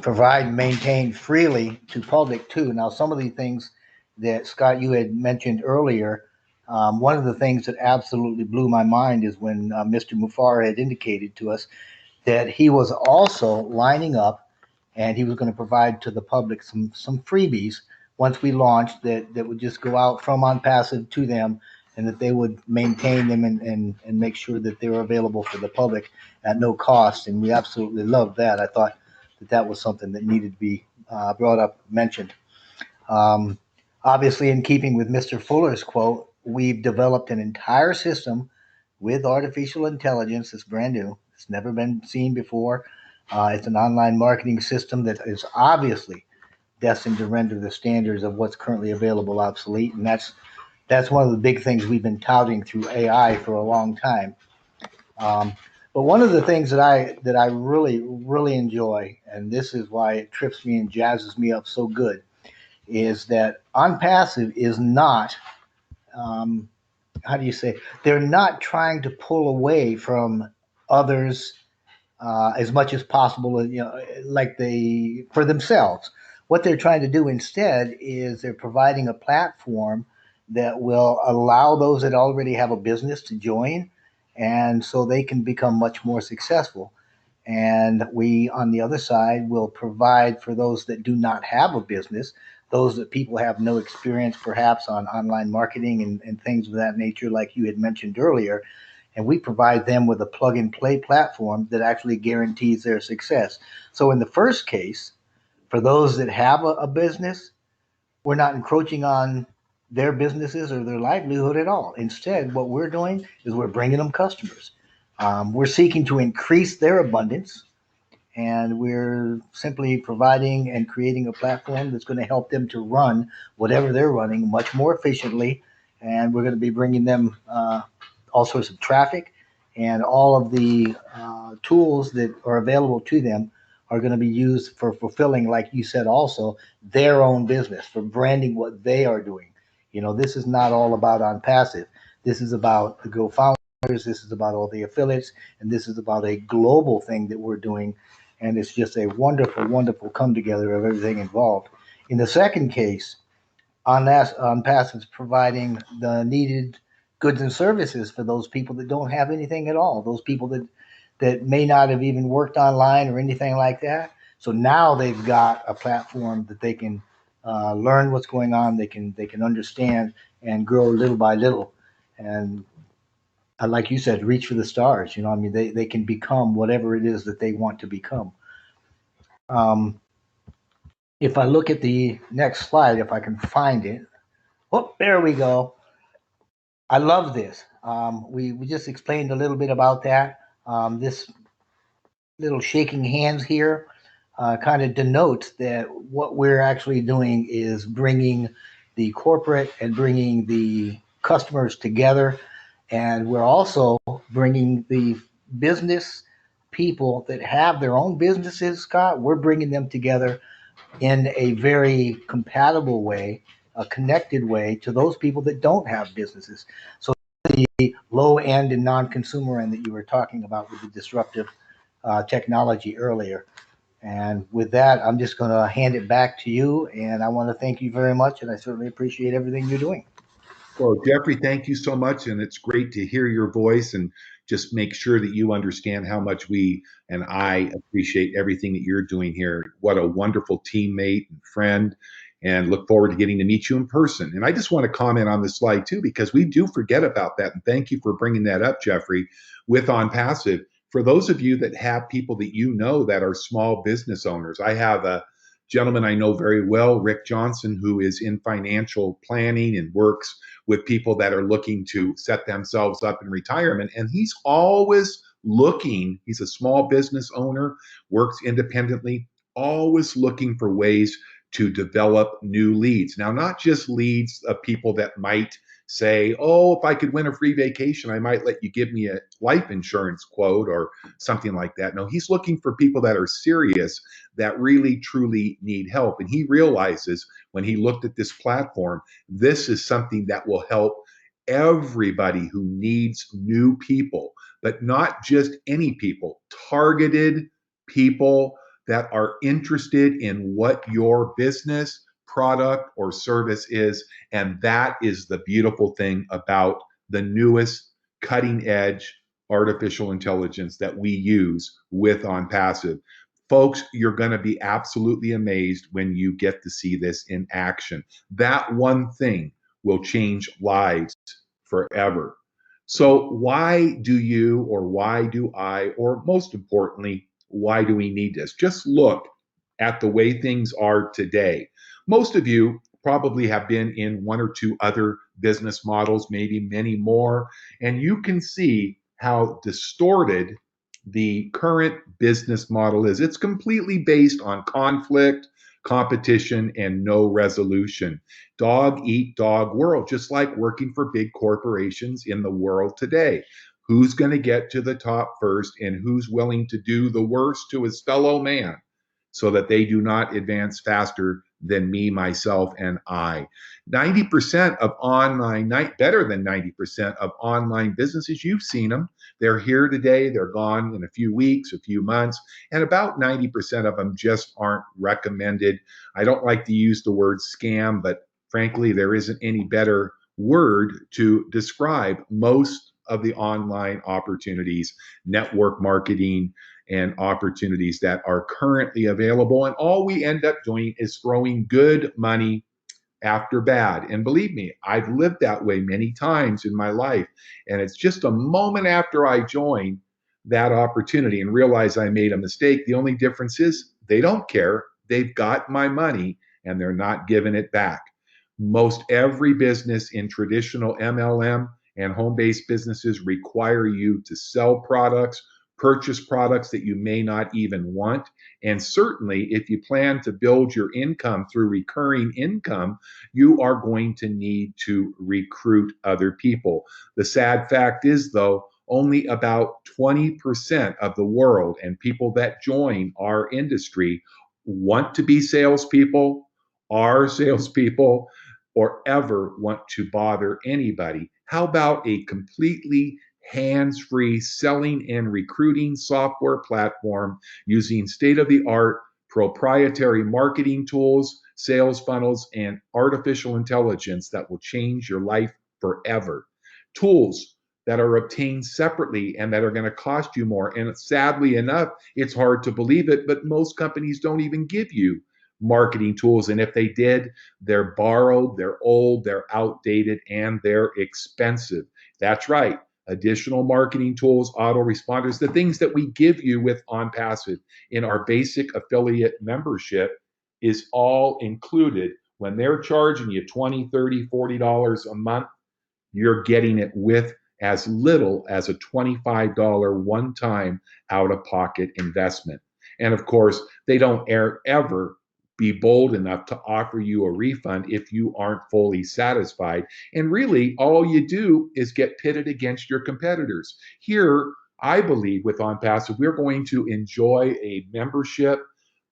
provide and maintain freely to public too. Now, some of the things that Scott you had mentioned earlier, one of the things that absolutely blew my mind is when Mr. Mufar had indicated to us that he was also lining up and he was going to provide to the public some freebies once we launched that would just go out from OnPassive to them and that they would maintain them and make sure that they were available for the public at no cost. And we absolutely loved that. I thought that was something that needed to be brought up, mentioned. Um, Obviously, in keeping with Mr. Fuller's quote, we've developed an entire system with artificial intelligence that's brand new. It's never been seen before. It's an online marketing system that is obviously destined to render the standards of what's currently available obsolete, and that's one of the big things we've been touting through AI for a long time. Um, but one of the things that I really enjoy, and this is why it trips me and jazzes me up so good, is that OnPassive is not um, how do you say, they're not trying to pull away from others as much as possible, you know, like they for themselves. What they're trying to do instead is they're providing a platform that will allow those that already have a business to join, and so they can become much more successful. And we, on the other side, will provide for those that do not have a business, those that people have no experience perhaps on online marketing and things of that nature, like you had mentioned earlier. And we provide them with a plug and play platform that actually guarantees their success. So, in the first case, for those that have a business, we're not encroaching on their businesses or their livelihood at all. Instead, what we're doing is we're bringing them customers. We're seeking to increase their abundance, and we're simply providing and creating a platform that's going to help them to run whatever they're running much more efficiently. And we're going to be bringing them all sorts of traffic, and all of the tools that are available to them are going to be used for fulfilling, like you said, also their own business, for branding what they are doing. You know, this is not all about Onpassive. This is about the Go Founders. This is about all the affiliates, and this is about a global thing that we're doing. And it's just a wonderful, wonderful come together of everything involved. In the second case, Onpassive is providing the needed goods and services for those people that don't have anything at all. Those people that may not have even worked online or anything like that. So now they've got a platform that they can learn what's going on. They can understand and grow little by little. And like you said, reach for the stars. You know, I mean, they can become whatever it is that they want to become. Um, if I look at the next slide, if I can find it, oh, there we go. I love this. We just explained a little bit about that. This little shaking hands here kind of denotes that what we're actually doing is bringing the corporate and bringing the customers together. And we're also bringing the business people that have their own businesses, Scott, we're bringing them together in a very compatible way, a connected way to those people that don't have businesses. So the low end and non-consumer end that you were talking about with the disruptive technology earlier. And with that, I'm just going to hand it back to you. And I want to thank you very much. And I certainly appreciate everything you're doing. Well, Jeffrey, thank you so much. And it's great to hear your voice and just make sure that you understand how much we and I appreciate everything that you're doing here. What a wonderful teammate and friend, and look forward to getting to meet you in person. And I just want to comment on this slide too, because we do forget about that. And thank you for bringing that up, Jeffrey, with Onpassive. For those of you that have people that you know that are small business owners, I have a gentleman I know very well, Rick Johnson, who is in financial planning and works with people that are looking to set themselves up in retirement. And he's always looking, he's a small business owner, works independently, always looking for ways to develop new leads. Now, not just leads of people that might say, oh, if I could win a free vacation, I might let you give me a life insurance quote or something like that. No, he's looking for people that are serious, that really, truly need help. And he realizes when he looked at this platform, this is something that will help everybody who needs new people, but not just any people, targeted people that are interested in what your business, product, or service is. And that is the beautiful thing about the newest cutting edge artificial intelligence that we use with Onpassive. Folks, you're going to be absolutely amazed when you get to see this in action. That one thing will change lives forever. So, why do you, or why do I, or most importantly, why do we need this? Just look at the way things are today. Most of you probably have been in one or two other business models, maybe many more, and you can see how distorted the current business model is. It's completely based on conflict, competition, and no resolution. Dog eat dog world, just like working for big corporations in the world today. Who's going to get to the top first, and who's willing to do the worst to his fellow man so that they do not advance faster than me, myself, and I. 90% of online, better than 90% of online businesses, you've seen them. They're here today, they're gone in a few weeks, a few months, and about 90% of them just aren't recommended. I don't like to use the word scam, but frankly, there isn't any better word to describe most of the online opportunities, network marketing, and opportunities that are currently available. And all we end up doing is throwing good money after bad. And believe me, I've lived that way many times in my life. And it's just a moment after I join that opportunity and realize I made a mistake. The only difference is they don't care. They've got my money and they're not giving it back. Most every business in traditional MLM and home-based businesses require you to sell products, purchase products that you may not even want. And certainly, if you plan to build your income through recurring income, you are going to need to recruit other people. The sad fact is, though, only about 20% of the world and people that join our industry want to be salespeople, are salespeople. or ever want to bother anybody. How about a completely hands-free selling and recruiting software platform using state-of-the-art proprietary marketing tools, sales funnels, and artificial intelligence that will change your life forever? Tools that are obtained separately and that are going to cost you more. And sadly enough, it's hard to believe it, but most companies don't even give you marketing tools. And if they did, they're borrowed, they're old, they're outdated, and they're expensive. That's right. Additional marketing tools, autoresponders, the things that we give you with OnPassive in our basic affiliate membership is all included. When they're charging you $20, $30, $40 a month, you're getting it with as little as a $25 one-time out-of-pocket investment. And of course, they don't ever be bold enough to offer you a refund if you aren't fully satisfied. And really, all you do is get pitted against your competitors. Here, I believe with OnPassive, we're going to enjoy a membership,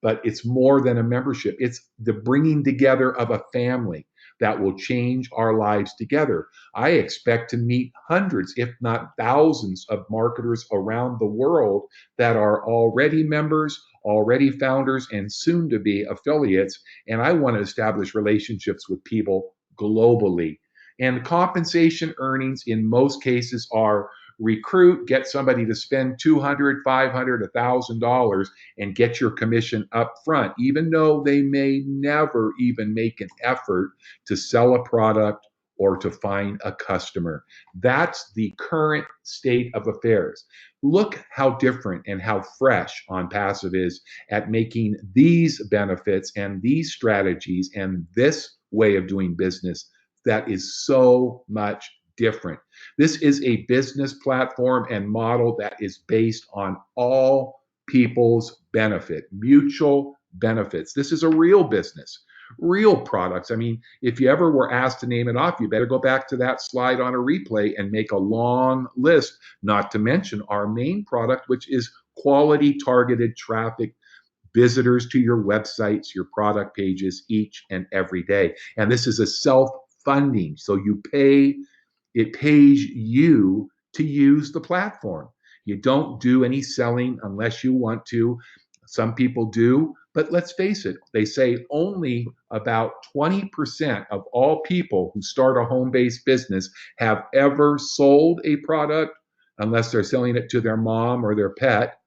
but it's more than a membership. It's the bringing together of a family that will change our lives together. I expect to meet hundreds, if not thousands, of marketers around the world that are already members, already founders, and soon to be affiliates. And I want to establish relationships with people globally. And compensation earnings in most cases are recruit, get somebody to spend $200, $500, $1,000 and get your commission up front, even though they may never even make an effort to sell a product or to find a customer. That's the current state of affairs. Look how different and how fresh OnPassive is at making these benefits and these strategies and this way of doing business that is so much different. This is a business platform and model that is based on all people's benefit, mutual benefits. This is a real business, real products. I mean, if you ever were asked to name it off, you better go back to that slide on a replay and make a long list, not to mention our main product, which is quality targeted traffic, visitors to your websites, your product pages each and every day. And this is a self-funding. So it pays you to use the platform. You don't do any selling unless you want to. Some people do, but let's face it, they say only about 20% of all people who start a home-based business have ever sold a product unless they're selling it to their mom or their pet.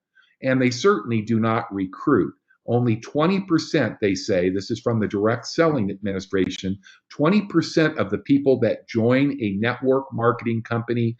And they certainly do not recruit. Only 20%, they say, this is from the Direct Selling Administration, 20% of the people that join a network marketing company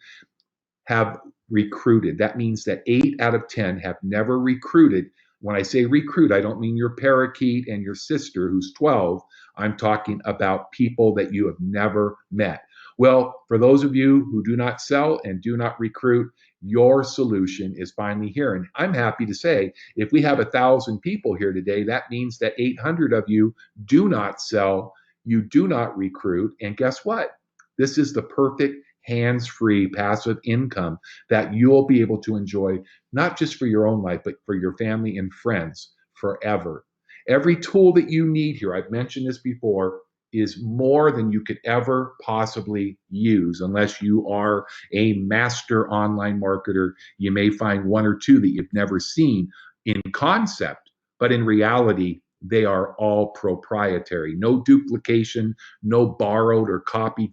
have recruited. That means that 8 out of 10 have never recruited. When I say recruit, I don't mean your parakeet and your sister who's 12. I'm talking about people that you have never met. Well, for those of you who do not sell and do not recruit, your solution is finally here. And I'm happy to say, if we have 1,000 people here today, that means that 800 of you do not sell, you do not recruit. And guess what? This is the perfect hands-free passive income that you'll be able to enjoy, not just for your own life, but for your family and friends forever. Every tool that you need here, I've mentioned this before, is more than you could ever possibly use unless you are a master online marketer. You may find one or two that you've never seen in concept, but in reality, they are all proprietary. No duplication, no borrowed or copied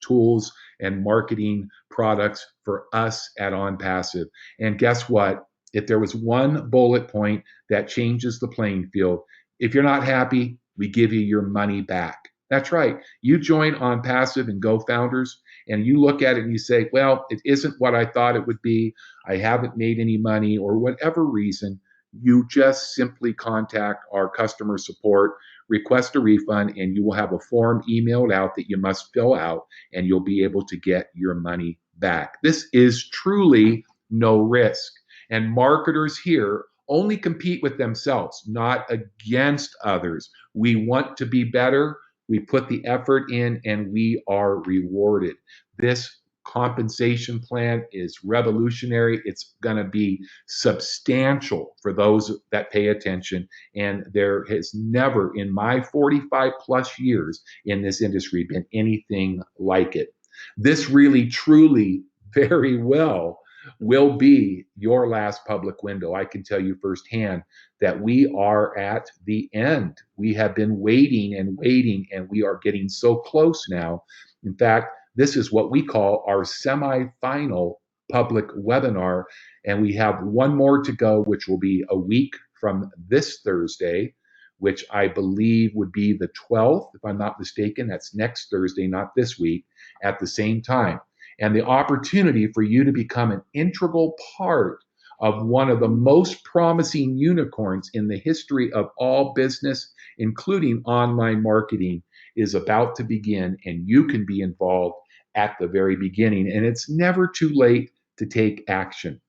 tools and marketing products for us at OnPassive. And guess what? If there was one bullet point that changes the playing field, if you're not happy, we give you your money back. That's right. You join OnPassive and Go Founders, and you look at it and you say, well, it isn't what I thought it would be. I haven't made any money, or whatever reason. You just simply contact our customer support, request a refund, and you will have a form emailed out that you must fill out, and you'll be able to get your money back. This is truly no risk. And marketers here only compete with themselves, not against others. We want to be better. We put the effort in and we are rewarded. This compensation plan is revolutionary. It's going to be substantial for those that pay attention. And there has never, in my 45 plus years in this industry, been anything like it. This really, truly, very well will be your last public window. I can tell you firsthand that we are at the end. We have been waiting and waiting, and we are getting so close now. In fact, this is what we call our semi-final public webinar, and we have one more to go, which will be a week from this Thursday, which I believe would be the 12th, if I'm not mistaken. That's next Thursday, not this week, at the same time. And the opportunity for you to become an integral part of one of the most promising unicorns in the history of all business, including online marketing, is about to begin, and you can be involved at the very beginning. And it's never too late to take action.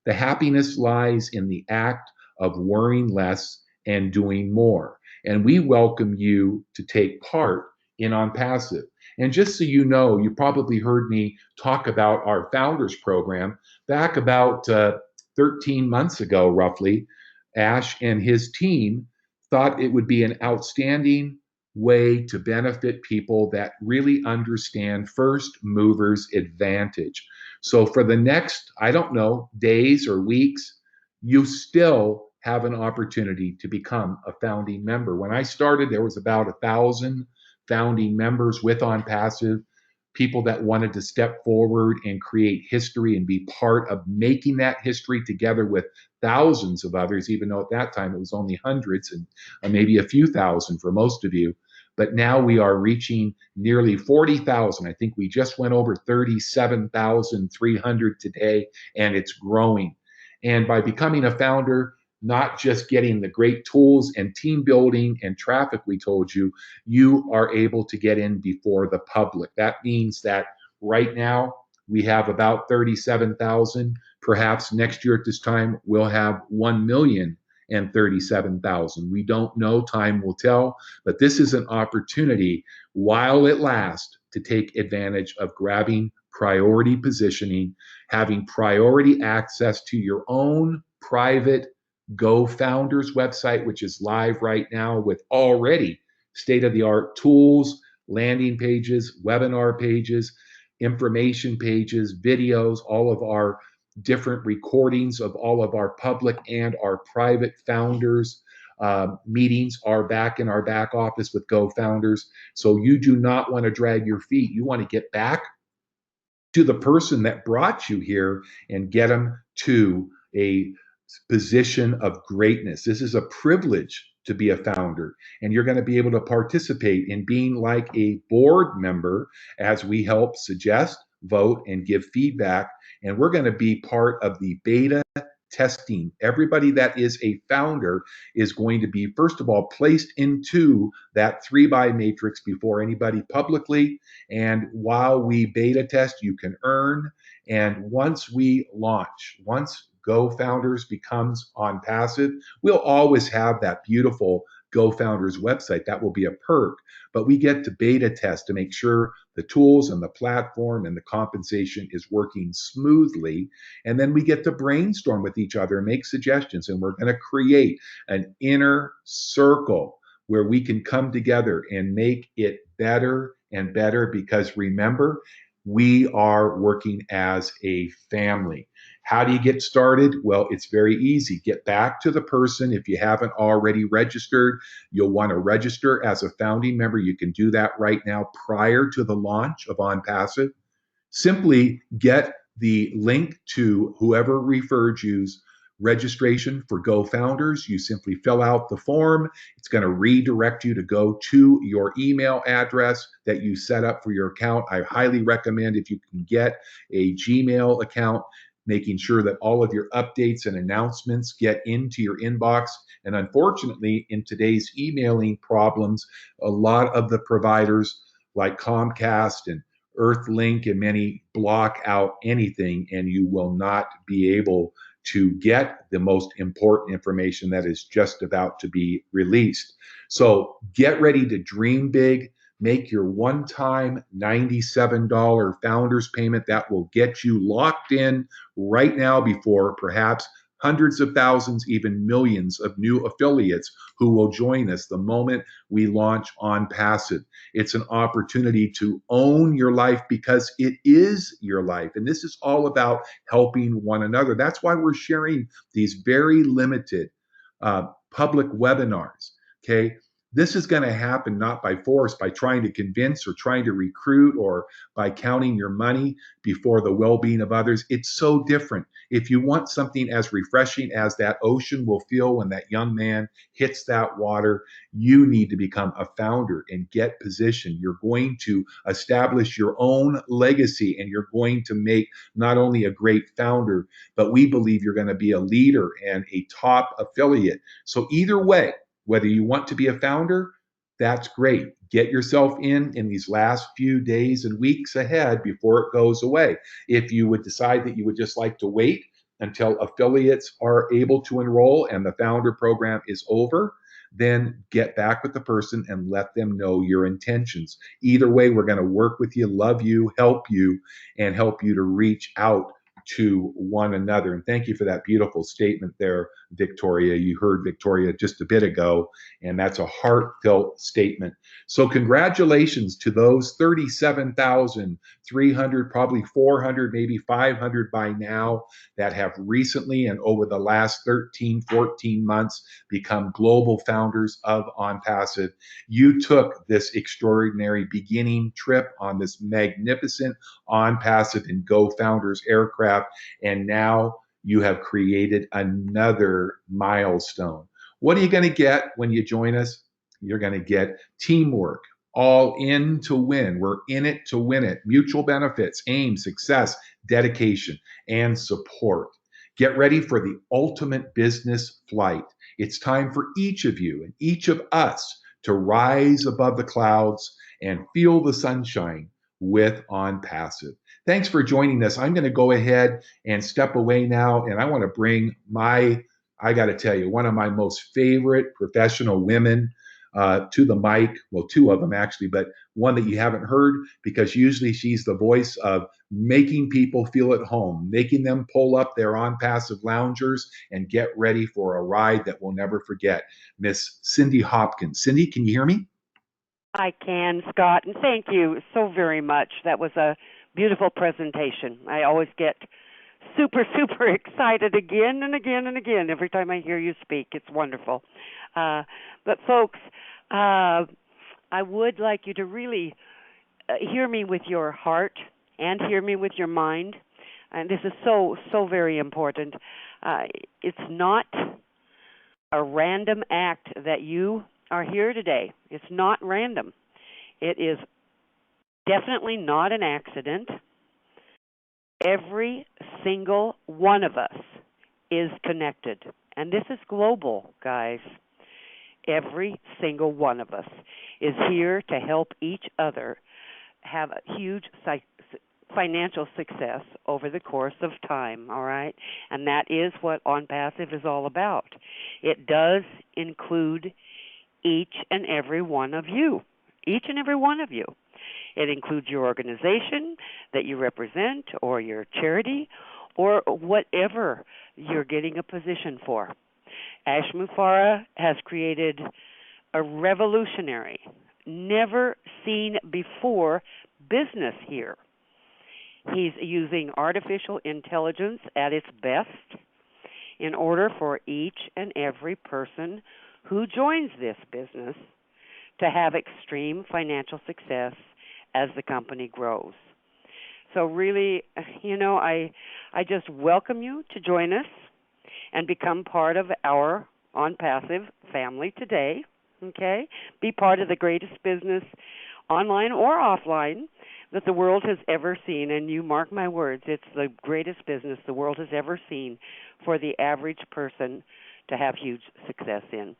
The happiness lies in the act of worrying less and doing more. And we welcome you to take part in Onpassive. And just so you know, you probably heard me talk about our founders program back about 13 months ago, roughly. Ash and his team thought it would be an outstanding way to benefit people that really understand first movers advantage. So for the next, I don't know, days or weeks, you still have an opportunity to become a founding member. When I started, there was about 1,000 founding members with Onpassive, people that wanted to step forward and create history and be part of making that history together with thousands of others, even though at that time it was only hundreds and maybe a few thousand for most of you. But now we are reaching nearly 40,000. I think we just went over 37,300 today, and it's growing. And by becoming a founder, not just getting the great tools and team building and traffic we told you, you are able to get in before the public. That means that right now we have about 37,000. Perhaps next year at this time, we'll have 1,037,000. We don't know, time will tell, but this is an opportunity while it lasts to take advantage of grabbing priority positioning, having priority access to your own private Go Founders website, which is live right now with already state-of-the-art tools, landing pages, webinar pages, information pages, videos, all of our different recordings of all of our public and our private founders. Meetings are back in our back office with Go Founders. So you do not want to drag your feet. You want to get back to the person that brought you here and get them to a position of greatness. This is a privilege to be a founder, and you're going to be able to participate in being like a board member as we help suggest, vote, and give feedback. And we're going to be part of the beta testing. Everybody that is a founder is going to be, first of all, placed into that 3-by matrix before anybody publicly. And while we beta test, you can earn. And once we launch, once Go Founders becomes Onpassive, we'll always have that beautiful Go Founders website. That will be a perk, but we get to beta test to make sure the tools and the platform and the compensation is working smoothly. And then we get to brainstorm with each other and make suggestions. And we're going to create an inner circle where we can come together and make it better and better, because remember, we are working as a family. How do you get started? Well, it's very easy. Get back to the person. If you haven't already registered, you'll want to register as a founding member. You can do that right now prior to the launch of Onpassive. Simply get the link to whoever referred you's registration for Go Founders. You simply fill out the form. It's going to redirect you to go to your email address that you set up for your account. I highly recommend, if you can get a Gmail account, making sure that all of your updates and announcements get into your inbox. And unfortunately, in today's emailing problems, a lot of the providers like Comcast and Earthlink and many block out anything, and you will not be able to get the most important information that is just about to be released. So get ready to dream big, Make your one-time $97 founders payment. That will get you locked in right now before perhaps hundreds of thousands, even millions of new affiliates who will join us the moment we launch Onpassive. It's an opportunity to own your life because it is your life. And this is all about helping one another. That's why we're sharing these very limited public webinars. Okay. This is going to happen not by force, by trying to convince or trying to recruit or by counting your money before the well being of others. It's so different. If you want something as refreshing as that ocean will feel when that young man hits that water, you need to become a founder and get positioned. You're going to establish your own legacy and you're going to make not only a great founder, but we believe you're going to be a leader and a top affiliate. So, either way, whether you want to be a founder, that's great. Get yourself in these last few days and weeks ahead before it goes away. If you would decide that you would just like to wait until affiliates are able to enroll and the founder program is over, then get back with the person and let them know your intentions. Either way, we're going to work with you, love you, and help you to reach out to one another. And thank you for that beautiful statement there, Victoria. You heard Victoria just a bit ago, and that's a heartfelt statement. So congratulations to those 37,300, probably 400, maybe 500 by now that have recently and over the last 13, 14 months become global founders of Onpassive. You took this extraordinary beginning trip on this magnificent Onpassive and Go Founders aircraft, and now you have created another milestone. What are you going to get when you join us? You're going to get teamwork, all in to win. We're in it to win it. Mutual benefits, aim, success, dedication, and support. Get ready for the ultimate business flight. It's time for each of you and each of us to rise above the clouds and feel the sunshine with Onpassive. Thanks for joining us. I'm going to go ahead and step away now, and I want to bring I got to tell you, one of my most favorite professional women to the mic. Well, two of them actually, but one that you haven't heard because usually she's the voice of making people feel at home, making them pull up their Onpassive loungers and get ready for a ride that we'll never forget. Miss Cindy Hopkins. Cindy, can you hear me? I can, Scott, and thank you so very much. That was a beautiful presentation. I always get super, super excited again and again and again every time I hear you speak. It's wonderful. But folks, I would like you to really hear me with your heart and hear me with your mind. And this is so, so very important. It's not a random act that you are here today. It's not random. It is definitely not an accident. Every single one of us is connected. And this is global, guys. Every single one of us is here to help each other have a huge financial success over the course of time, all right? And that is what Onpassive is all about. It does include each and every one of you. Each and every one of you. It includes your organization that you represent or your charity or whatever you're getting a position for. Ash Mufareh has created a revolutionary, never seen before business here. He's using artificial intelligence at its best in order for each and every person who joins this business to have extreme financial success as the company grows. So really, I just welcome you to join us and become part of our Onpassive family today, okay? Be part of the greatest business, online or offline, that the world has ever seen. And you mark my words, it's the greatest business the world has ever seen for the average person to have huge success in.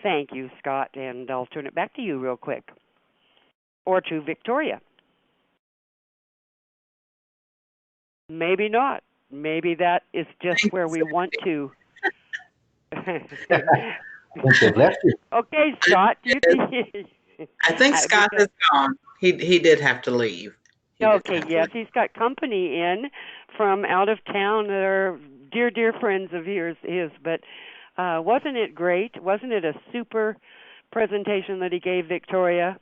Thank you, Scott, and I'll turn it back to you real quick. Or to Victoria. Maybe not. Maybe that is just where we want to. I think they've left you. Okay, Scott. I think Scott Because is gone. He did have to leave. He did okay, have to yes, leave. he's got company in from out of town that are dear friends of his. But wasn't it great? Wasn't it a super presentation that he gave, Victoria?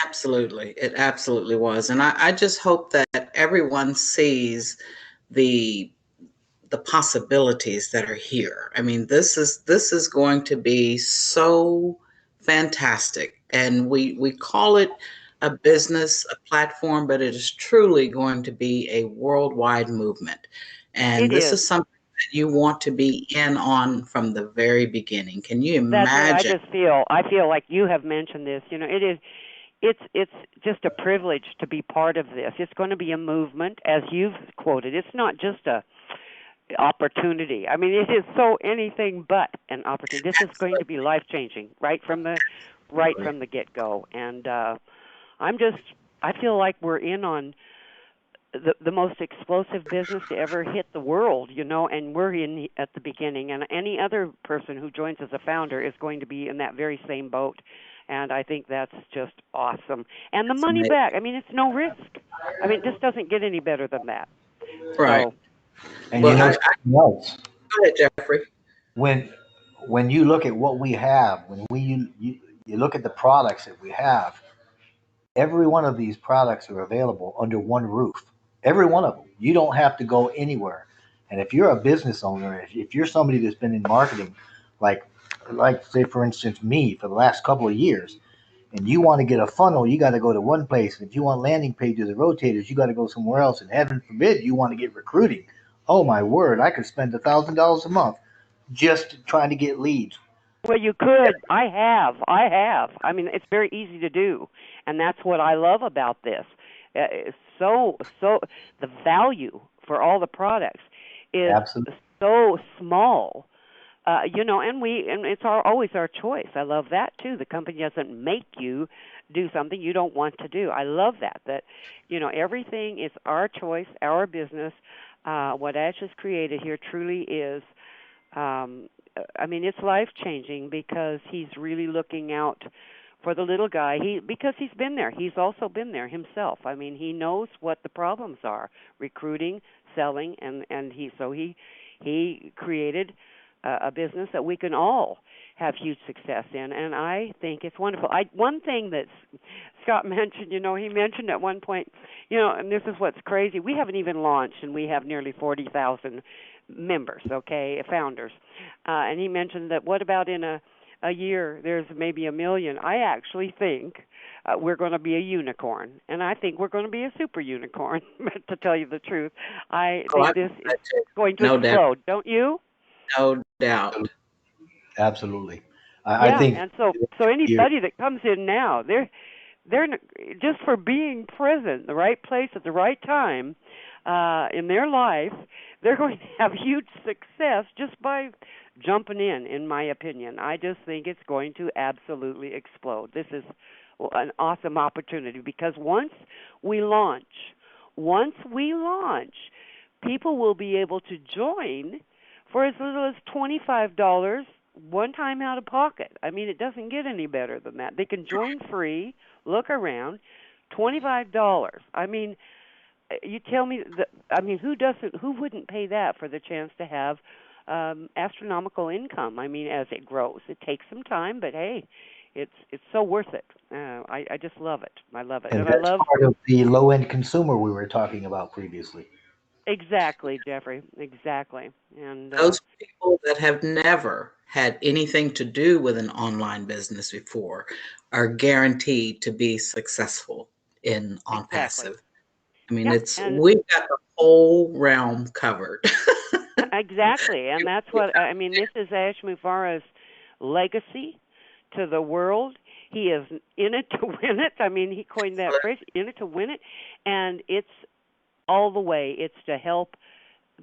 Absolutely. It absolutely was. And I just hope that everyone sees the the possibilities that are here. I mean, this is going to be so fantastic. And we call it a business, a platform, but it is truly going to be a worldwide movement. And It this is. is something that you want to be in on from the very beginning. Can you That's what I imagine? just feel. I feel like you have mentioned this. You know, it is. It's just a privilege to be part of this. It's going to be a movement, as you've quoted. It's not just a opportunity. I mean, it is so anything but an opportunity. This is going to be life changing right from the get go. And I'm just I feel like we're in on the most explosive business to ever hit the world, you know, and we're in at the beginning. And any other person who joins as a founder is going to be in that very same boat. And I think that's just awesome. And the It's money amazing. back. I mean, it's no risk. I mean, it just doesn't get any better than that. Right. So, And Well, you know yeah. something else? go ahead, Jeffrey. When when you look at what we have, when you look at the products that we have, every one of these products are available under one roof. Every one of them. You don't have to go anywhere. And if you're a business owner, if you're somebody that's been in marketing, like like say for instance me for the last couple of years, and you want to get a funnel, you got to go to one place. And if you want landing pages or rotators, you got to go somewhere else. And heaven forbid you want to get recruiting. Oh my word, I could spend $1,000 a month just trying to get leads. Well, you could. I have. I have. I mean, it's very easy to do, and that's what I love about this. It's so the value for all the products is Absolutely. so small. You know, and it's always our choice. I love that too. The company doesn't make you do something you don't want to do. I love that. That you know, everything is our choice, our business. What Ash has created here truly is I mean, it's life changing because he's really looking out for the little guy. Because he's been there. He's also been there himself. I mean, he knows what the problems are: recruiting, selling, and he created a business that we can all have huge success in. And I think it's wonderful. One thing that Scott mentioned, you know, he mentioned at one point, you know, and this is what's crazy. We haven't even launched, and we have nearly 40,000 members, okay, founders. And he mentioned that what about in a year there's maybe 1 million. I actually think we're going to be a unicorn, and I think we're going to be a super unicorn. To tell you the truth, I Oh, I think this is going to no doubt. explode. Don't you? No doubt. Absolutely. I Yeah, think and so here, anybody that comes in now, they're just for being present, the right place at the right time in their life, they're going to have huge success just by jumping in my opinion. I just think it's going to absolutely explode. This is an awesome opportunity because we launch, once we launch, people will be able to join for as little as $25 one time out of pocket. I mean, it doesn't get any better than that. They can join free, look around, $25. I mean, you tell me that, I mean, who wouldn't pay that for the chance to have astronomical income? I mean, as it grows. It takes some time, but hey, it's so worth it. I just love it. I love it. and And I that's love part of the low end consumer we were talking about previously. exactly, Jeffrey. Exactly. And Those people that have never had anything to do with an online business before are guaranteed to be successful in exactly. Onpassive. I mean, Yeah, it's and we've got the whole realm covered. exactly. And that's what I mean, this is Ash Mufara's legacy to the world. He is in it to win it. I mean, he coined that phrase, in it to win it, and it's all the way. It's to help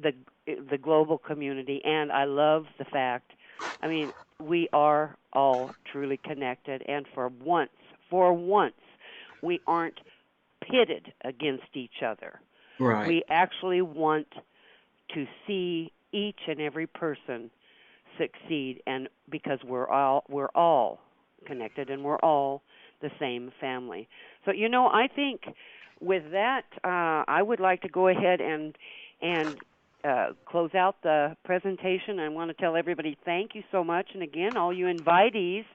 the global community, and I love the fact. I mean, we are all truly connected, and for once, we aren't pitted against each other. Right. We actually want to see each and every person succeed, and because we're all connected, and we're all the same family. So, I think with that, I would like to go ahead and close out the presentation. I want to tell everybody thank you so much. And again, all you invitees,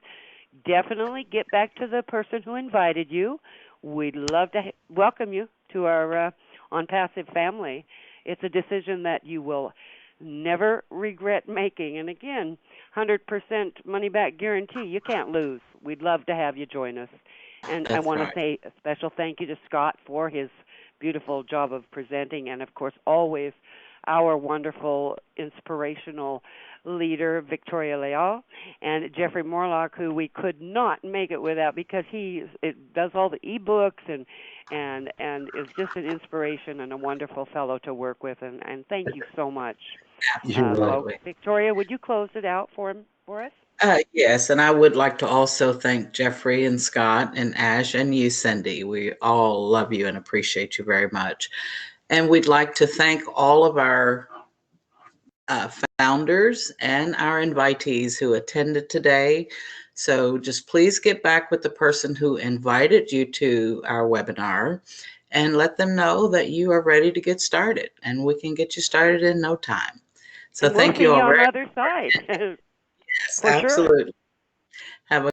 definitely get back to the person who invited you. We'd love to welcome you to our Onpassive family. It's a decision that you will never regret making. And again, 100% money back guarantee. You can't lose. We'd love to have you join us. And I want to say a special thank you to Scott for his beautiful job of presenting, and of course, always our wonderful, inspirational leader, Victoria Leal, and Jeffrey Morlock, who we could not make it without because he does all the e-books and is just an inspiration and a wonderful fellow to work with. And thank you so much, folks. Victoria, would you close it out for us? Yes, and I would like to also thank Jeffrey and Scott and Ash and you, Cindy. We all love you and appreciate you very much. And we'd like to thank all of our founders and our invitees who attended today. So just please get back with the person who invited you to our webinar and let them know that you are ready to get started, and we can get you started in no time. So and thank you all on very the other side. Yes, For absolutely. Sure. Have a